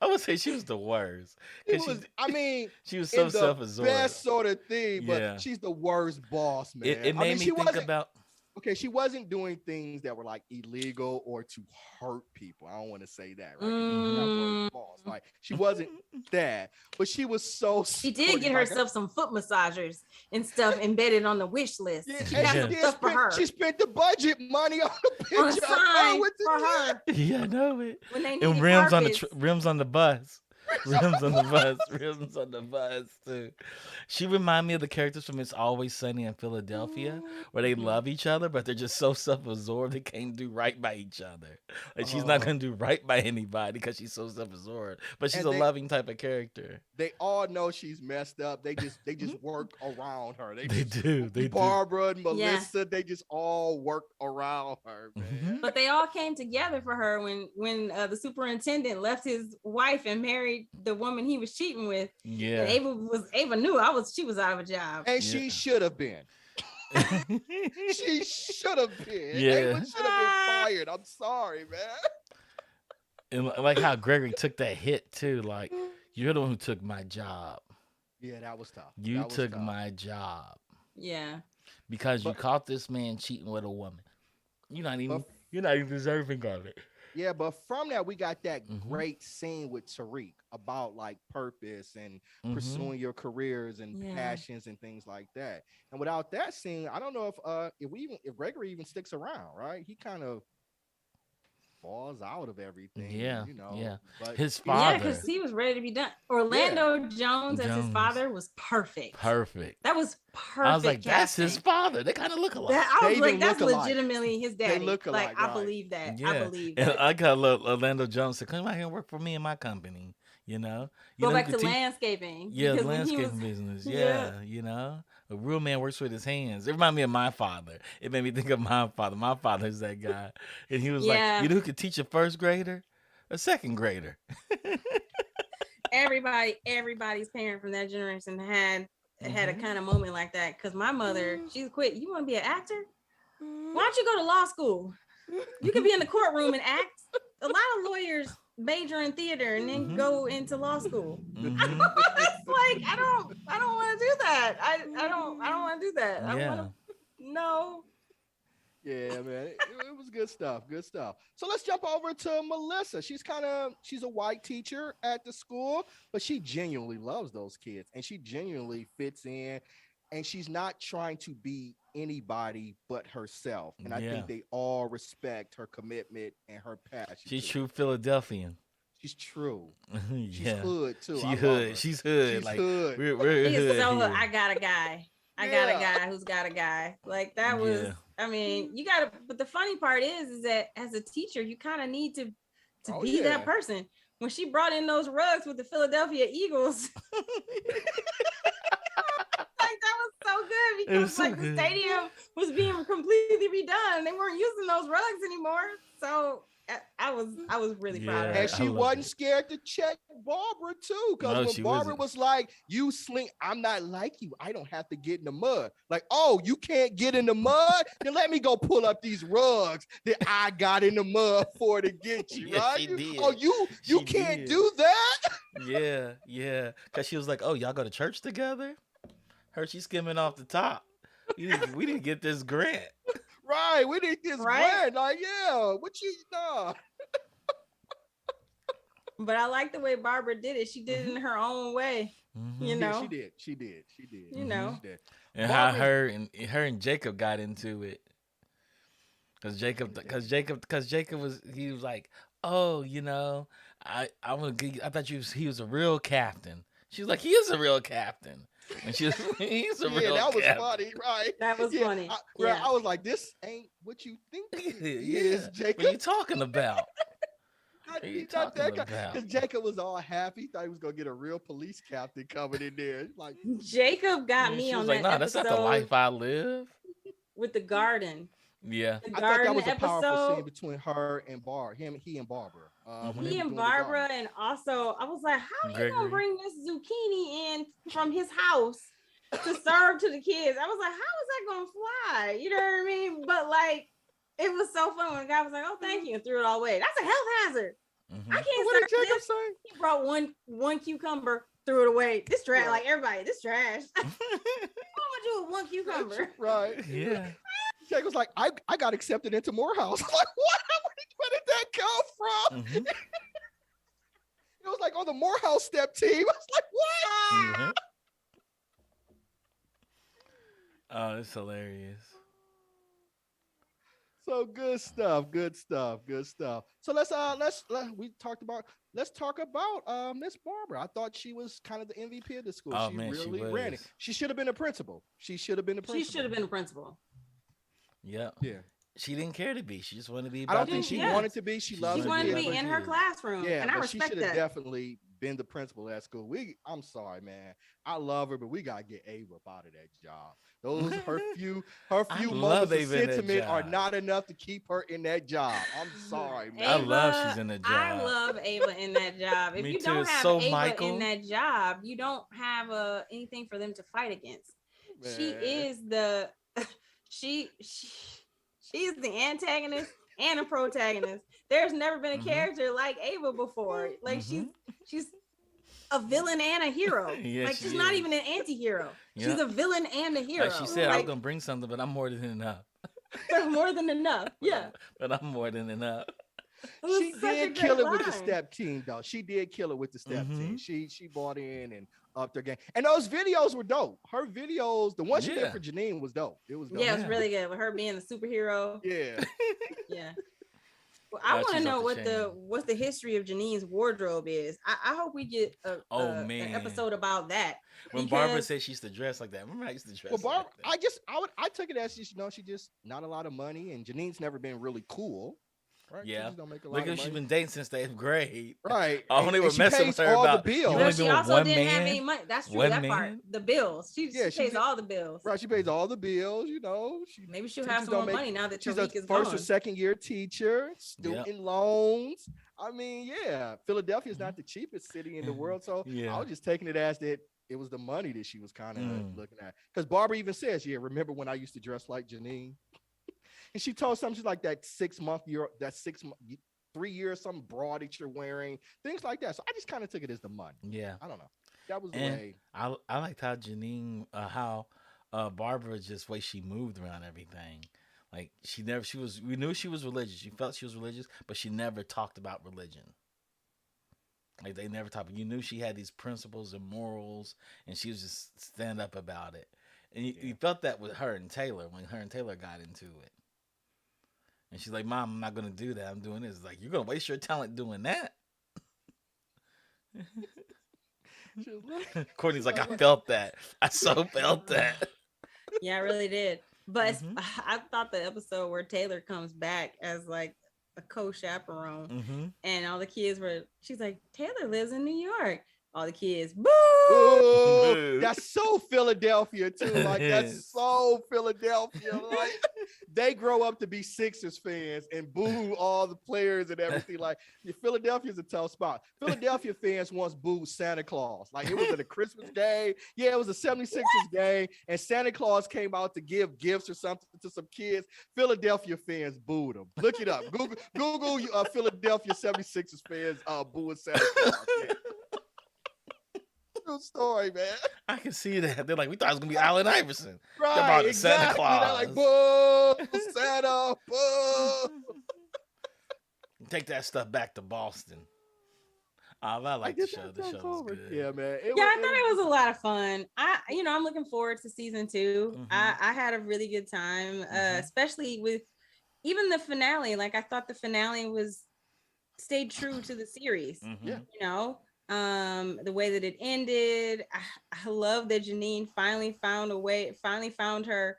I would say she was the worst. She 'Cause was, I mean, she was so in the self-absorbed. best sort of thing, but Yeah. she's the worst boss, man. It I made mean, me she think wasn't, about. okay, she wasn't doing things that were like illegal or to hurt people. I don't want to say that, right? That word boss. Like she wasn't that, but she was so. She did supportive. get Like, herself some foot massagers and stuff embedded on the wish list. Yeah, She and got she some did stuff for her. She spent the budget money on the picture On a of her sign with for the her. Yeah, I know it. When they And needed rims carpets. rims on the bus. Rims on the bus. Rims on the bus too. She reminded me of the characters from It's Always Sunny in Philadelphia, where they love each other, but they're just so self-absorbed they can't do right by each other. Like she's not gonna do right by anybody because she's so self-absorbed. But she's And a they- loving type of character. They all know she's messed up. They just work around her. They do. They do. Barbara and Melissa, they just all work around her, man. Mhm. But they all came together for her when the superintendent left his wife and married the woman he was cheating with. Yeah. And Ava knew she was out of a job. And Yeah. she should have been. She should have been. Yeah. Ava should have been fired. I'm sorry, man. And like how Gregory took that hit too. Like, you're the one who took my job. Yeah, that was tough. You That was took tough. my job Yeah. because you But- caught this man cheating with a woman. You're not even deserving of it. Yeah, but from that we got that Mm-hmm. great scene with Tariq about like purpose and Mm-hmm. pursuing your careers and Yeah. passions and things like that. And without that scene, I don't know if Gregory even sticks around, right? He kind of falls out of everything, Yeah, and yeah. but His he's Yeah, father, because he was ready to be done. yeah. Orlando Jones as his Jones, father was perfect. perfect. That was I was perfect like, that's his casting. father. They kind of look That alike. I They was like, even that's look alike. legitimately his They daddy. look Like, alike, I right? believe that. I Yeah, believe and that. I got Orlando Jones to come out here and work for me in my company. You know, Go who back could to teach? landscaping Yeah, because when he was, landscaping business. yeah, Yeah, a real man works with his hands. It reminded me of my father. It made me think of my father. My father's that guy, and he was like, yeah. who could teach a first grader, a second grader? Everybody's parent from that generation had a Mm-hmm. kind of moment like that. Because my mother, she's quit. You want to be an actor? Why don't you go to law school? You could be in the courtroom and act. A lot of lawyers major in theater and then Mm-hmm. go into law school. Mm-hmm. It's like I don't want to do that. I don't want to do that. I want Yeah. to no. Yeah, man, it was good stuff. Good stuff. So let's jump over to Melissa. She's a white teacher at the school, but she genuinely loves those kids and she genuinely fits in, and she's not trying to be anybody but herself. And I Yeah. think they all respect her commitment and her passion She's to true it. Philadelphian. She's true. She's Yeah. hood too. I She love hood. her. She's hood. She's Like hood. we're She is hood so here. I got a guy. I got a Yeah. guy who's got a guy. Like that was Yeah. I mean, you gotta but the funny part is that as a teacher, you kind of need to Oh be that yeah. person. When she brought in those rugs with the Philadelphia Eagles, like that was so good It was because so like the good. stadium was being completely redone. They weren't using those rugs anymore. So I was really proud of Yeah. her. And I she loved wasn't it. scared to check Barbara too. Because No, when she Barbara wasn't. was like, you sling, I'm not like you. I don't have to get in the mud. Like, oh, you can't get in the mud? Then let me go pull up these rugs that I got in the mud for to get you, Yeah, right? she did. Oh, you She can't did. do that? Yeah, yeah. Cause she was like, "Oh, y'all go to church together?" Heard she skimming off the top. We didn't get this grant. Right. We did this Right? grant. Like, yeah, what you nah. But I like the way Barbara did it. She did it in her own way. Mm-hmm. You Yeah, know. she did. She did. She did. You know. She did. And how Barbara's her and Jacob got into it. Cause Jacob was like, "Oh, I thought he was a real captain." She was like, "He is a real captain," and she was, "He's a yeah, real that was captain." funny, right? That was Yeah, funny. right. Yeah. I was like, this ain't what you think it is, Yeah. Jacob. What are you talking about? What are you He's not talking that guy. about? Because Jacob was all happy. He thought he was gonna get a real police captain coming in there. He's like, Jacob got And me she was on like, that "Nah, that's not the episode life I live." with the garden. Yeah. The I thought that garden was a powerful scene episode. between her and he and Barbara. When they He were and doing the garden. Barbara, and also I was like, how you gonna Gregory. bring this zucchini in from his house to serve to the kids? I was like, how is that gonna fly? You know what I mean? But like, it was so fun when the guy was like, oh, thank you, and threw it all away. That's a health hazard. Mm-hmm. I What can't did serve Jacob this. say? He brought one cucumber, threw it away. This trash, Right. like everybody, this trash. What would you with one cucumber? Right. Yeah. Jacob was like, I got accepted into Morehouse. I'm like, what? Where did that come from? Mm-hmm. It was like on the Morehouse step team. I was like, what? Mm-hmm. Oh, it's hilarious. So good stuff. So let's talk about Miss Barbara. I thought she was kind of the MVP of the school. Oh, She man, she really ran it. was. She should have been a principal. She should have been a principal. She should have been a principal. Yep. Yeah. She didn't care to be. She just wanted to be. I don't about think the she kids. wanted to be. She She loved She the wanted to kids, be but in she- her classroom, Yeah, and I but she respect should have that. definitely been the principal at school. I'm sorry, man. I love her, but we gotta get Ava up out of that job. Those her few I moments love of Ava in that sentiment are job. not enough to keep her in that job. I'm sorry, man. I love she's in the I job. love Ava in that job. If Me you too. don't It's have so Ava Michael. in that job, you don't have anything for them to fight against. She Man. is the she is the antagonist and a protagonist. There's never been a Mhm. character like Ava before. Like Mhm. she's a villain and a hero. Yeah, like she she's not is. even an anti-hero. Yeah. She's a villain and a hero. Like she said, I was like, gonna bring something, but I'm more than enough. there's more than enough. Yeah. But I'm more than enough. She did kill it with the step team, though. She did kill it with the step team. She bought in and upped her game. And those videos were dope. Her videos, the one she did for Janine was dope. It was dope. Yeah, it was really good with her being the superhero. Yeah. Yeah. Well, I want to know what the history of Janine's wardrobe is. I hope we get an episode about that. When Barbara said she used to dress like that, remember I used to dress. Well, Barbara, like that. I took it as she just not a lot of money, and Janine's never been really cool. Right? Yeah, look at she's been dating since the 8th grade. Right. Only were messing with her about the bills. Well, she also didn't have any money. That's true. That part, the bills. She pays all the bills. Right. She pays all the bills. You know. Maybe she'll have some more money now that Tariq is gone. She's a first or second year teacher, student loans. I mean, yeah, Philadelphia is not the cheapest city in the world, so I was just taking it as that it was the money that she was kind of looking at. Because Barbara even says, "Yeah, remember when I used to dress like Janine?" And she told something like that 3 years, some broad that you're wearing, things like that. So I just kind of took it as the money. Yeah. I don't know. That was the way. I liked how Janine, Barbara, just way she moved around everything. Like we knew she was religious. She felt she was religious, but she never talked about religion. Like they never talked. You knew she had these principles and morals, and she was just stand up about it. And you felt that with her and Taylor when her and Taylor got into it. And she's like, "Mom, I'm not going to do that. I'm doing this." It's like, you're going to waste your talent doing that. Courtney's like, "I felt that. I so felt that." Yeah, I really did. But I thought the episode where Taylor comes back as like a co-chaperone and all the kids she's like, "Taylor lives in New York." All the kids, boo! Boo! That's so Philadelphia too. Like that's so Philadelphia. Like they grow up to be Sixers fans and boo all the players and everything. Like Philadelphia's a tough spot. Philadelphia fans once booed Santa Claus. Like it was at a Christmas day. Yeah, it was a 76ers day, and Santa Claus came out to give gifts or something to some kids. Philadelphia fans booed him. Look it up. Google Philadelphia 76ers fans booing Santa Claus. Yeah. True story, man. I can see that. They're like, we thought it was gonna be Allen Iverson. Right, exactly. Santa Claus. They're like, boo, Santa, boo. Take that stuff back to Boston. I like the show. The show was good. Yeah, man. I thought it was a lot of fun. I'm looking forward to season 2. I had a really good time, especially with even the finale. Like I thought the finale stayed true to the series. Yeah, the way that it ended. I love that Janine finally found her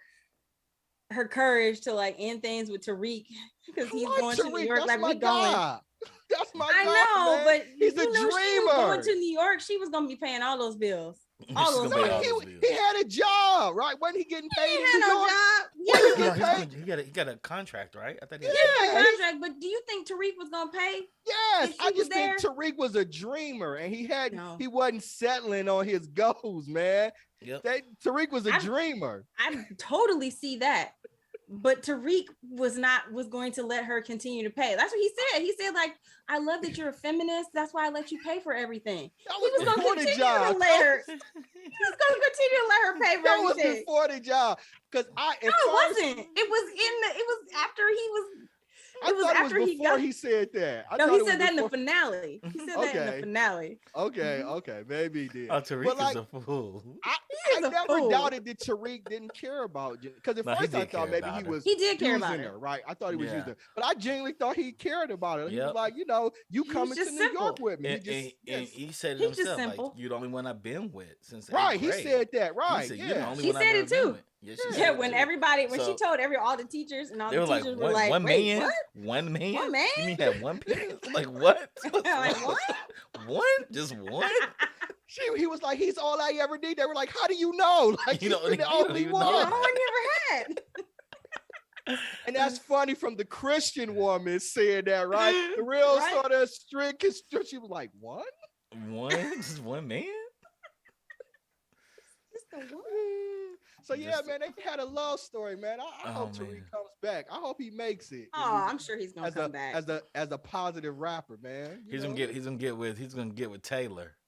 courage to like end things with Tariq because he's going to New York. That's like we going. That's my I know, man. but he's a dreamer. She was going to New York. She was gonna be paying all those bills. All those bills. He had a job, right? Wasn't he getting paid? He had no job. Yeah, he got a contract, right? I thought he had a contract. But do you think Tariq was gonna pay? Yes, I just think Tariq was a dreamer, and he wasn't settling on his goals, man. Yep. Tariq was a dreamer. I totally see that. But Tariq was going to let her continue to pay. That's what he said. He said, like, I love that you're a feminist. That's why I let you pay for everything. He was going to continue to let her. He was going to continue to let her pay for everything. That was before the job. Because it wasn't. It was after he was. I thought it was before he said that. He said that in the finale. He said that in the finale. Okay, maybe he did. Oh, Tariq is a fool. I never doubted that Tariq didn't care about Jen, because at first I thought maybe he did care about her, right? I thought he was using her, but I genuinely thought he cared about her. He was like, you coming to New York with me? And he said it himself, like, you're the only one I've been with since. Right, he said that. Right, he said it too. Yeah, when she told all the teachers and all the teachers were like, one man, what? One man? One man? You mean had one penis? Like what? Like what? One? Just one? He was like, he's all I ever need. They were like, how do you know? Like, you the only one. I never had. And that's funny from the Christian woman saying that, right? The real sort of strict, she was like, what? Just one man? Just the one. So yeah, man, they had a love story, man. I hope Tariq comes back. I hope he makes it. Oh, I'm sure he's gonna come back as a positive rapper, man. He's gonna get with Taylor.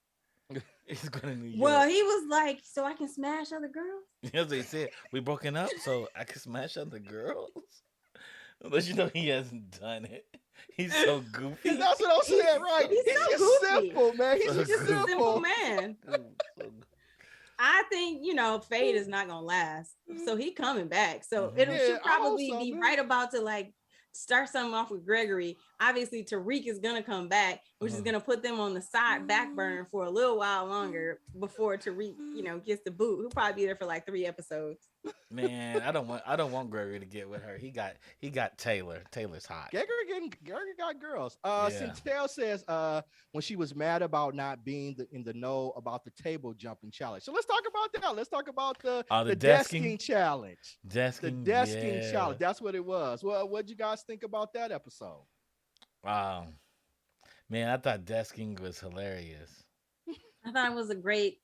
He's going to New York. Well, he was like, so I can smash other girls. That's what he said. We broken up, so I can smash other girls. But he hasn't done it. He's so goofy. That's what I'm saying, right? He's He's so just goofy. simple, man. He's So just Just a simple simple. man. I think, Fade is not gonna last. So he coming back. So it'll Yeah, should I hope probably so, be man. right about to like start something off with Gregory. Obviously, Tariq is gonna come back, which is gonna put them on the side back burner for a little while longer before Tariq, gets the boot. He'll probably be there for like 3 episodes. Man, I don't want Gregory to get with her. He got Taylor. Taylor's hot. Gregory got girls. Yeah. Centel says when she was mad about not being in the know about the table jumping challenge. So let's talk about that. Let's talk about the desking challenge. The desking Yeah. challenge. That's what it was. Well, what'd you guys think about that episode? Um, man, I thought desking was hilarious. I thought it was a great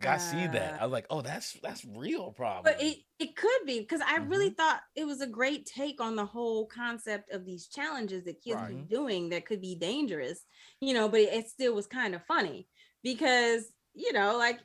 I see that. I was like, oh, that's real problem. but it could be because I really thought it was a great take on the whole concept of these challenges that kids be doing that could be dangerous, but it still was kind of funny because like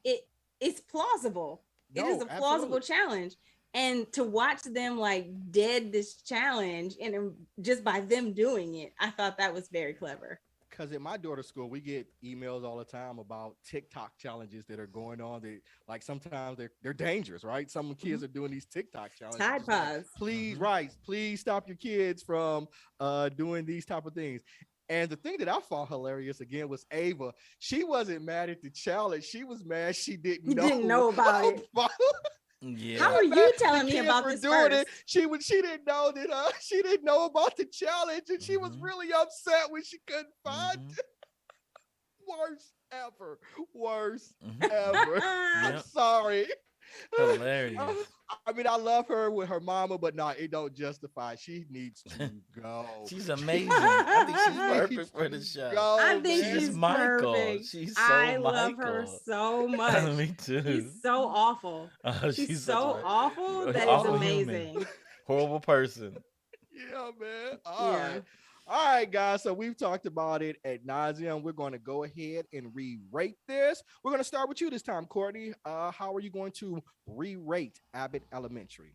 it's plausible. It is a plausible challenge. And to watch them like dead this challenge and just by them doing it, I thought that was very clever. Because at my daughter's school, we get emails all the time about TikTok challenges that are going on. That like sometimes they're dangerous, right? Some kids are doing these TikTok challenges. Tide Pods. Like, please stop your kids from doing these type of things. And the thing that I found hilarious again was Ava. She wasn't mad at the challenge. She was mad she didn't know about it. Yeah. How are you telling me about this first? She didn't know that she didn't know about the challenge, and she was really upset when she couldn't find it. Worst ever. I'm sorry. Hilarious. I mean, I love her with her mama, but no, it don't justify. She needs to go. She's amazing. I think she's perfect for the show. I think she's Michael. Perfect. She's so I Michael. love her so much. Me too. She's so awful. She's so awful that it's amazing. Human. Horrible person. Yeah, man. All right, guys. So we've talked about it ad nauseum. We're going to go ahead and re-rate this. We're going to start with you this time, Courtney. How are you going to re-rate Abbott Elementary?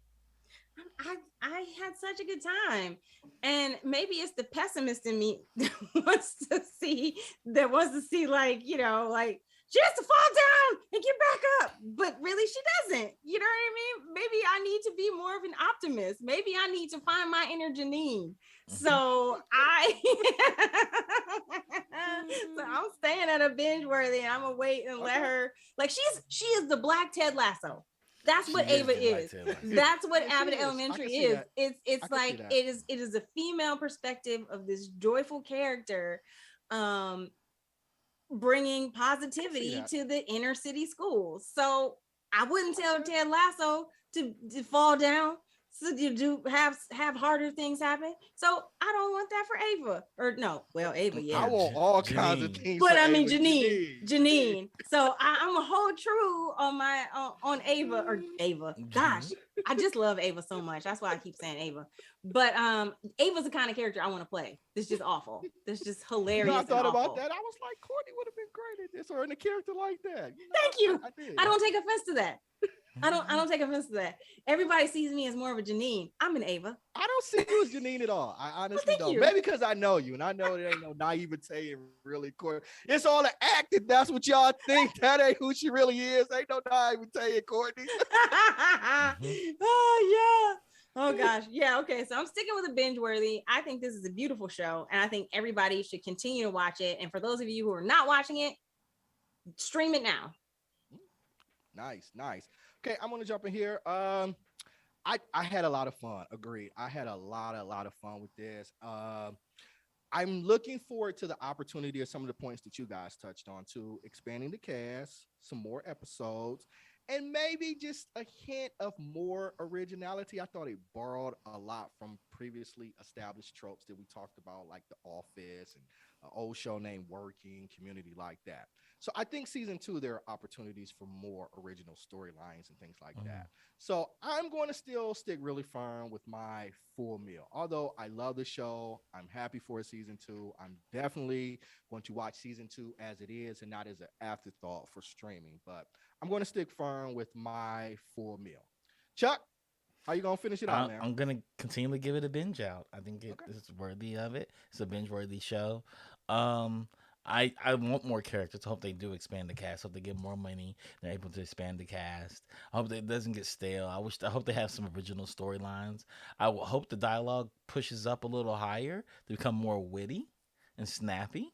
I had such a good time, and maybe it's the pessimist in me that wants to see like she has to fall down and get back up, but really she doesn't. You know what I mean? Maybe I need to be more of an optimist. Maybe I need to find my inner Janine. So I'm staying at a BingeWorthy, and I'm gonna wait and let her she is the Black Ted Lasso. That's what Ava is. That's what Abbott Elementary is. It's like it is a female perspective of this joyful character, bringing positivity to the inner city schools. So I wouldn't tell Ted Lasso to fall down. So you do have harder things happen. So I don't want that for Ava. Or no, well, Ava, yeah. I want all kinds of things. But I mean Janine. So I'm a hold true on my on Ava or Ava. Gosh, I just love Ava so much. That's why I keep saying Ava. But Ava's the kind of character I want to play. This is just awful. This is just hilarious. I thought about that. I was like, Courtney would have been great at this or in a character like that. Thank you. I don't take offense to that. I don't take offense to that. Everybody sees me as more of a Janine. I'm an Ava. I don't see you as Janine at all. I honestly don't. Maybe because I know you, and I know there ain't no naivete in really Courtney. It's all an act, and that's what y'all think. That ain't who she really is. Ain't no naivete in Courtney. Oh yeah. Oh gosh. Yeah. Okay. So I'm sticking with a BingeWorthy. I think this is a beautiful show, and I think everybody should continue to watch it. And for those of you who are not watching it, stream it now. Nice. Okay, I'm gonna jump in here. I had a lot of fun. Agreed. I had a lot of fun with this. I'm looking forward to the opportunity of some of the points that you guys touched on to expanding the cast, some more episodes, and maybe just a hint of more originality. I thought it borrowed a lot from previously established tropes that we talked about, like The Office and an old show named Working, Community, like that. So I think season 2, there are opportunities for more original storylines and things like that. So I'm going to still stick really firm with my full meal. Although I love the show, I'm happy for season 2. I'm definitely going to watch season 2 as it is and not as an afterthought for streaming. But I'm going to stick firm with my full meal. Chuck? How you gonna finish it out, man? I'm gonna continually give it a binge out. I think Okay. it's worthy of it. It's a binge worthy show. Um, I want more characters. I hope they do expand the cast. Hope they get more money. They're able to expand the cast. I hope that it doesn't get stale. I hope they have some original storylines. Hope the dialogue pushes up a little higher to become more witty and snappy.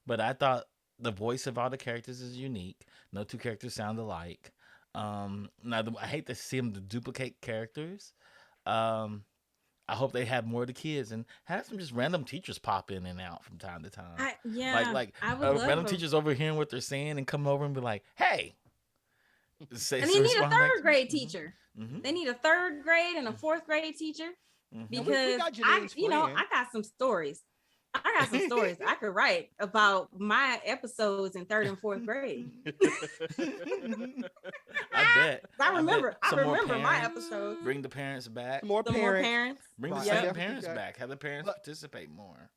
But I thought the voice of all the characters is unique. No two characters sound alike. I hate to see them to duplicate characters. Um, I hope they have more of the kids and have some just random teachers pop in and out from time to time. I would love Random teachers overhearing what they're saying and come over and be like, "Hey," and they need a third grade mm-hmm. teacher. Mm-hmm. They need a third grade and a fourth grade teacher because we got I got some stories. I got some stories I could write about my episodes in third and fourth grade. I bet. I remember my episodes. Bring the parents back. More parents. Bring the same parents back. Have the parents participate more.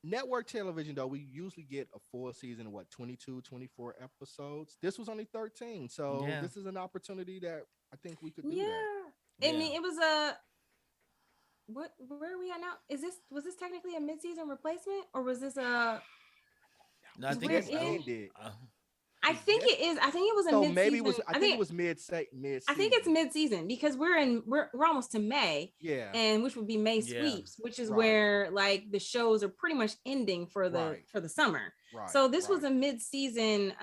Network television, though, we usually get a full season of 22, 24 episodes. This was only 13. So this is an opportunity that I think we could do that. I mean, it was where are we at now? Was this technically a mid-season replacement or was this a No, I think it's ended. I think it is. I think it was a mid-season. Maybe I think it was mid-season. I think it's mid-season because we're almost to May. Yeah. And which would be May sweeps, which is where like the shows are pretty much ending for the summer. Right. So this was a mid-season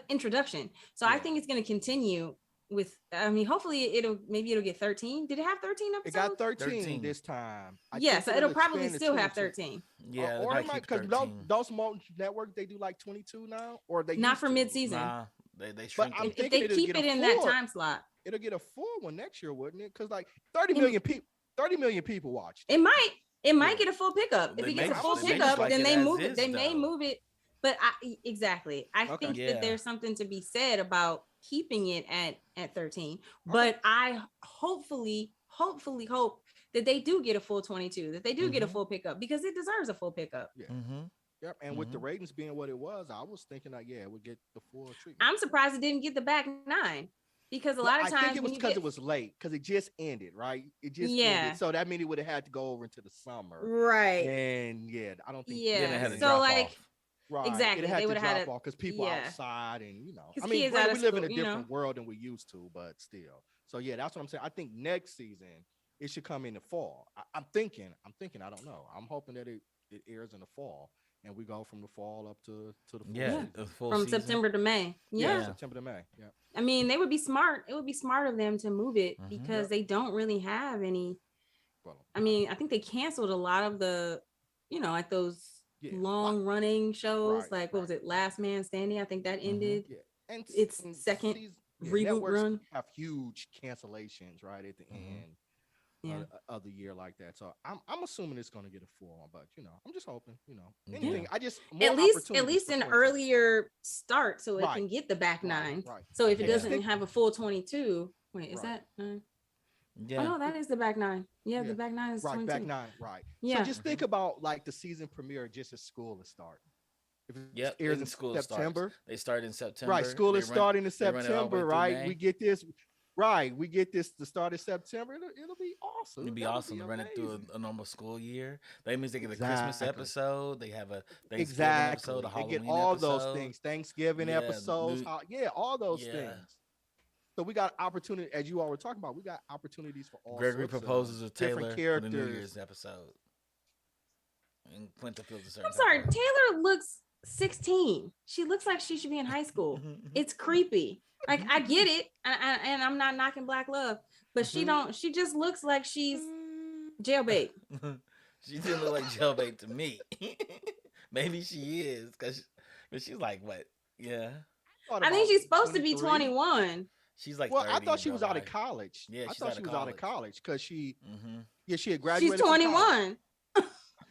introduction. So I think it's going to continue with, I mean, hopefully it'll get 13. Did it have 13 episodes? It got 13 this time. So it'll probably still have 13. Yeah, or it might, because those networks, they do like 22 now, or they not for mid-season. Nah, they shrink it. If they keep it in that time slot, it'll get a full one next year, wouldn't it? Because like 30 million people watched. It might get a full pickup. If it gets a full pickup, then they move it. They may move it. But I think that there's something to be said about keeping it at 13. But I hopefully hope that they do get a full 22, that they do get a full pickup because it deserves a full pickup. Yeah. Yep. And with the ratings being what it was, I was thinking that it would get the full treatment. I'm surprised it didn't get the back 9 because a lot of times I think it was because it was late because it just ended, right? It just ended. So that means it would have had to go over into the summer. Right. And I don't think so like off. Right. Exactly. They would have had to drop off because people outside and I mean, we live in a different world than we used to, but still. So that's what I'm saying. I think next season it should come in the fall. I'm thinking. I don't know. I'm hoping that it airs in the fall and we go from the fall up to the fall from season. September to May. September to May. Yeah. I mean, they would be smart. It would be smart of them to move it because they don't really have any. I mean, I think they canceled a lot of the, like those long running shows. Like what was it, Last Man Standing? I think that ended. And its second reboot run. Have huge cancellations right at the end of the year like that. So I'm assuming it's going to get a full one, but I'm just hoping. Anything. I just at least an earlier start so it can get the back 9. Right. So if it doesn't have a full 22, wait, is that 9? Yeah. Oh, no, that is the back 9. Yeah, the back 9 is 22. Back 9, right. Yeah. So just think about like the season premiere just as school is starting. If it airs in school September. They start in September. Right, school is starting in September, right? We get this the start of September. It'll be awesome. It'll be awesome to run it through a normal school year. That means they get a Christmas episode. They have a Thanksgiving episode, a Halloween they get all episode. Those things. Thanksgiving episodes. All those things. So we got opportunity, as you all were talking about. We got opportunities for all. Gregory proposes with Taylor different characters. For the New Year's episode. And Clinton feels a certain. I'm sorry, Taylor looks 16. She looks like she should be in high school. It's creepy. Like I get it, and I'm not knocking Black Love, but she just looks like she's jailbait. She didn't look like jailbait to me. Maybe she is, but she's like what? Yeah. I think she's supposed to be 21. She's like, I thought she was out of college. Yeah, I thought she was out of college because she had graduated. She's 21.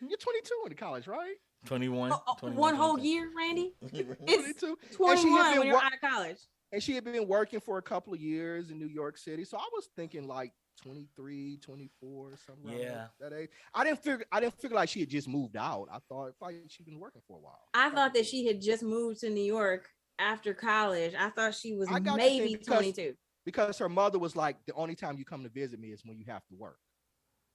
You're 22 in college, right? 21. 21 one whole year, Randy. 22. 21 when you're out of college. And she had been working for a couple of years in New York City. So I was thinking like 23, 24, something like that age. I didn't figure like she had just moved out. I thought she'd been working for a while. I thought that she had just moved to New York after college. I thought she was maybe 22. because her mother was like, the only time you come to visit me is when you have to work.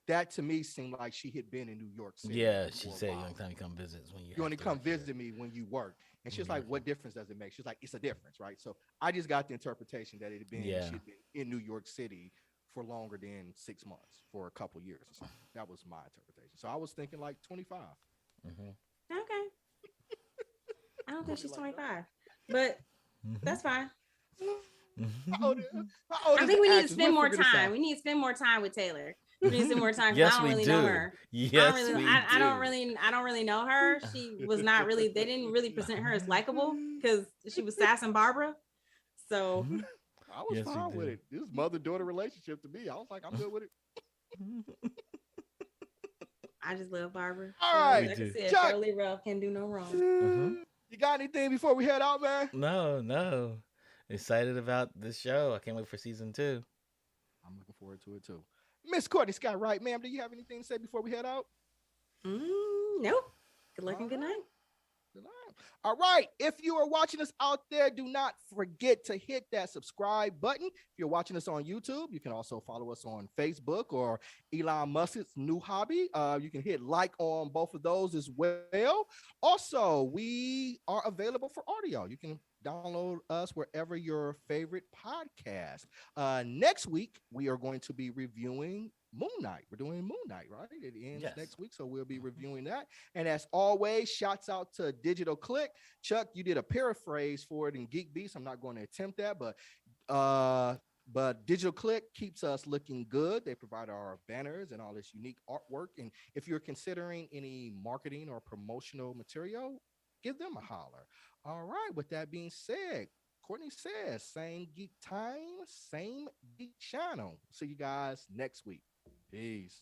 That to me seemed like she had been in New York City. Yeah, she said the only time you come visit is when you only come visit me when you work. And she's like, what difference does it make? She's like, it's a difference, right? So I just got the interpretation that it had been she'd been in New York City for longer than 6 months, for a couple years or something. That was my interpretation. So I was thinking like 25. Okay. I don't think she's 25, but that's fine. I think we need to spend more time. We need to spend more time with Taylor. We need to spend more time. Yes, I don't really know her. Yes, I don't really know her. She was not really. They didn't really present her as likable because she was Sass and Barbara. So I was fine with it. This mother-daughter relationship to me, I was like, I'm good with it. I just love Barbara. All right, like I said, Shirley Ralph can do no wrong. You got anything before we head out, man? No. Excited about this show. I can't wait for season 2. I'm looking forward to it too. Miss Courtney Scott Wright, ma'am, do you have anything to say before we head out? Nope. Good luck and good night. All right. If you are watching us out there, do not forget to hit that subscribe button. If you're watching us on YouTube, you can also follow us on Facebook or Elon Musk's new hobby. You can hit like on both of those as well. Also, we are available for audio. You can download us wherever your favorite podcast. Next week, we are going to be reviewing Moon Knight. We're doing Moon Knight, right? It ends next week, so we'll be reviewing that. And as always, shouts out to Digital Click. Chuck, you did a paraphrase for it in Geek Beast. I'm not going to attempt that, but Digital Click keeps us looking good. They provide our banners and all this unique artwork. And if you're considering any marketing or promotional material, give them a holler. All right. With that being said, Courtney says, same geek time, same geek channel. See you guys next week. Peace.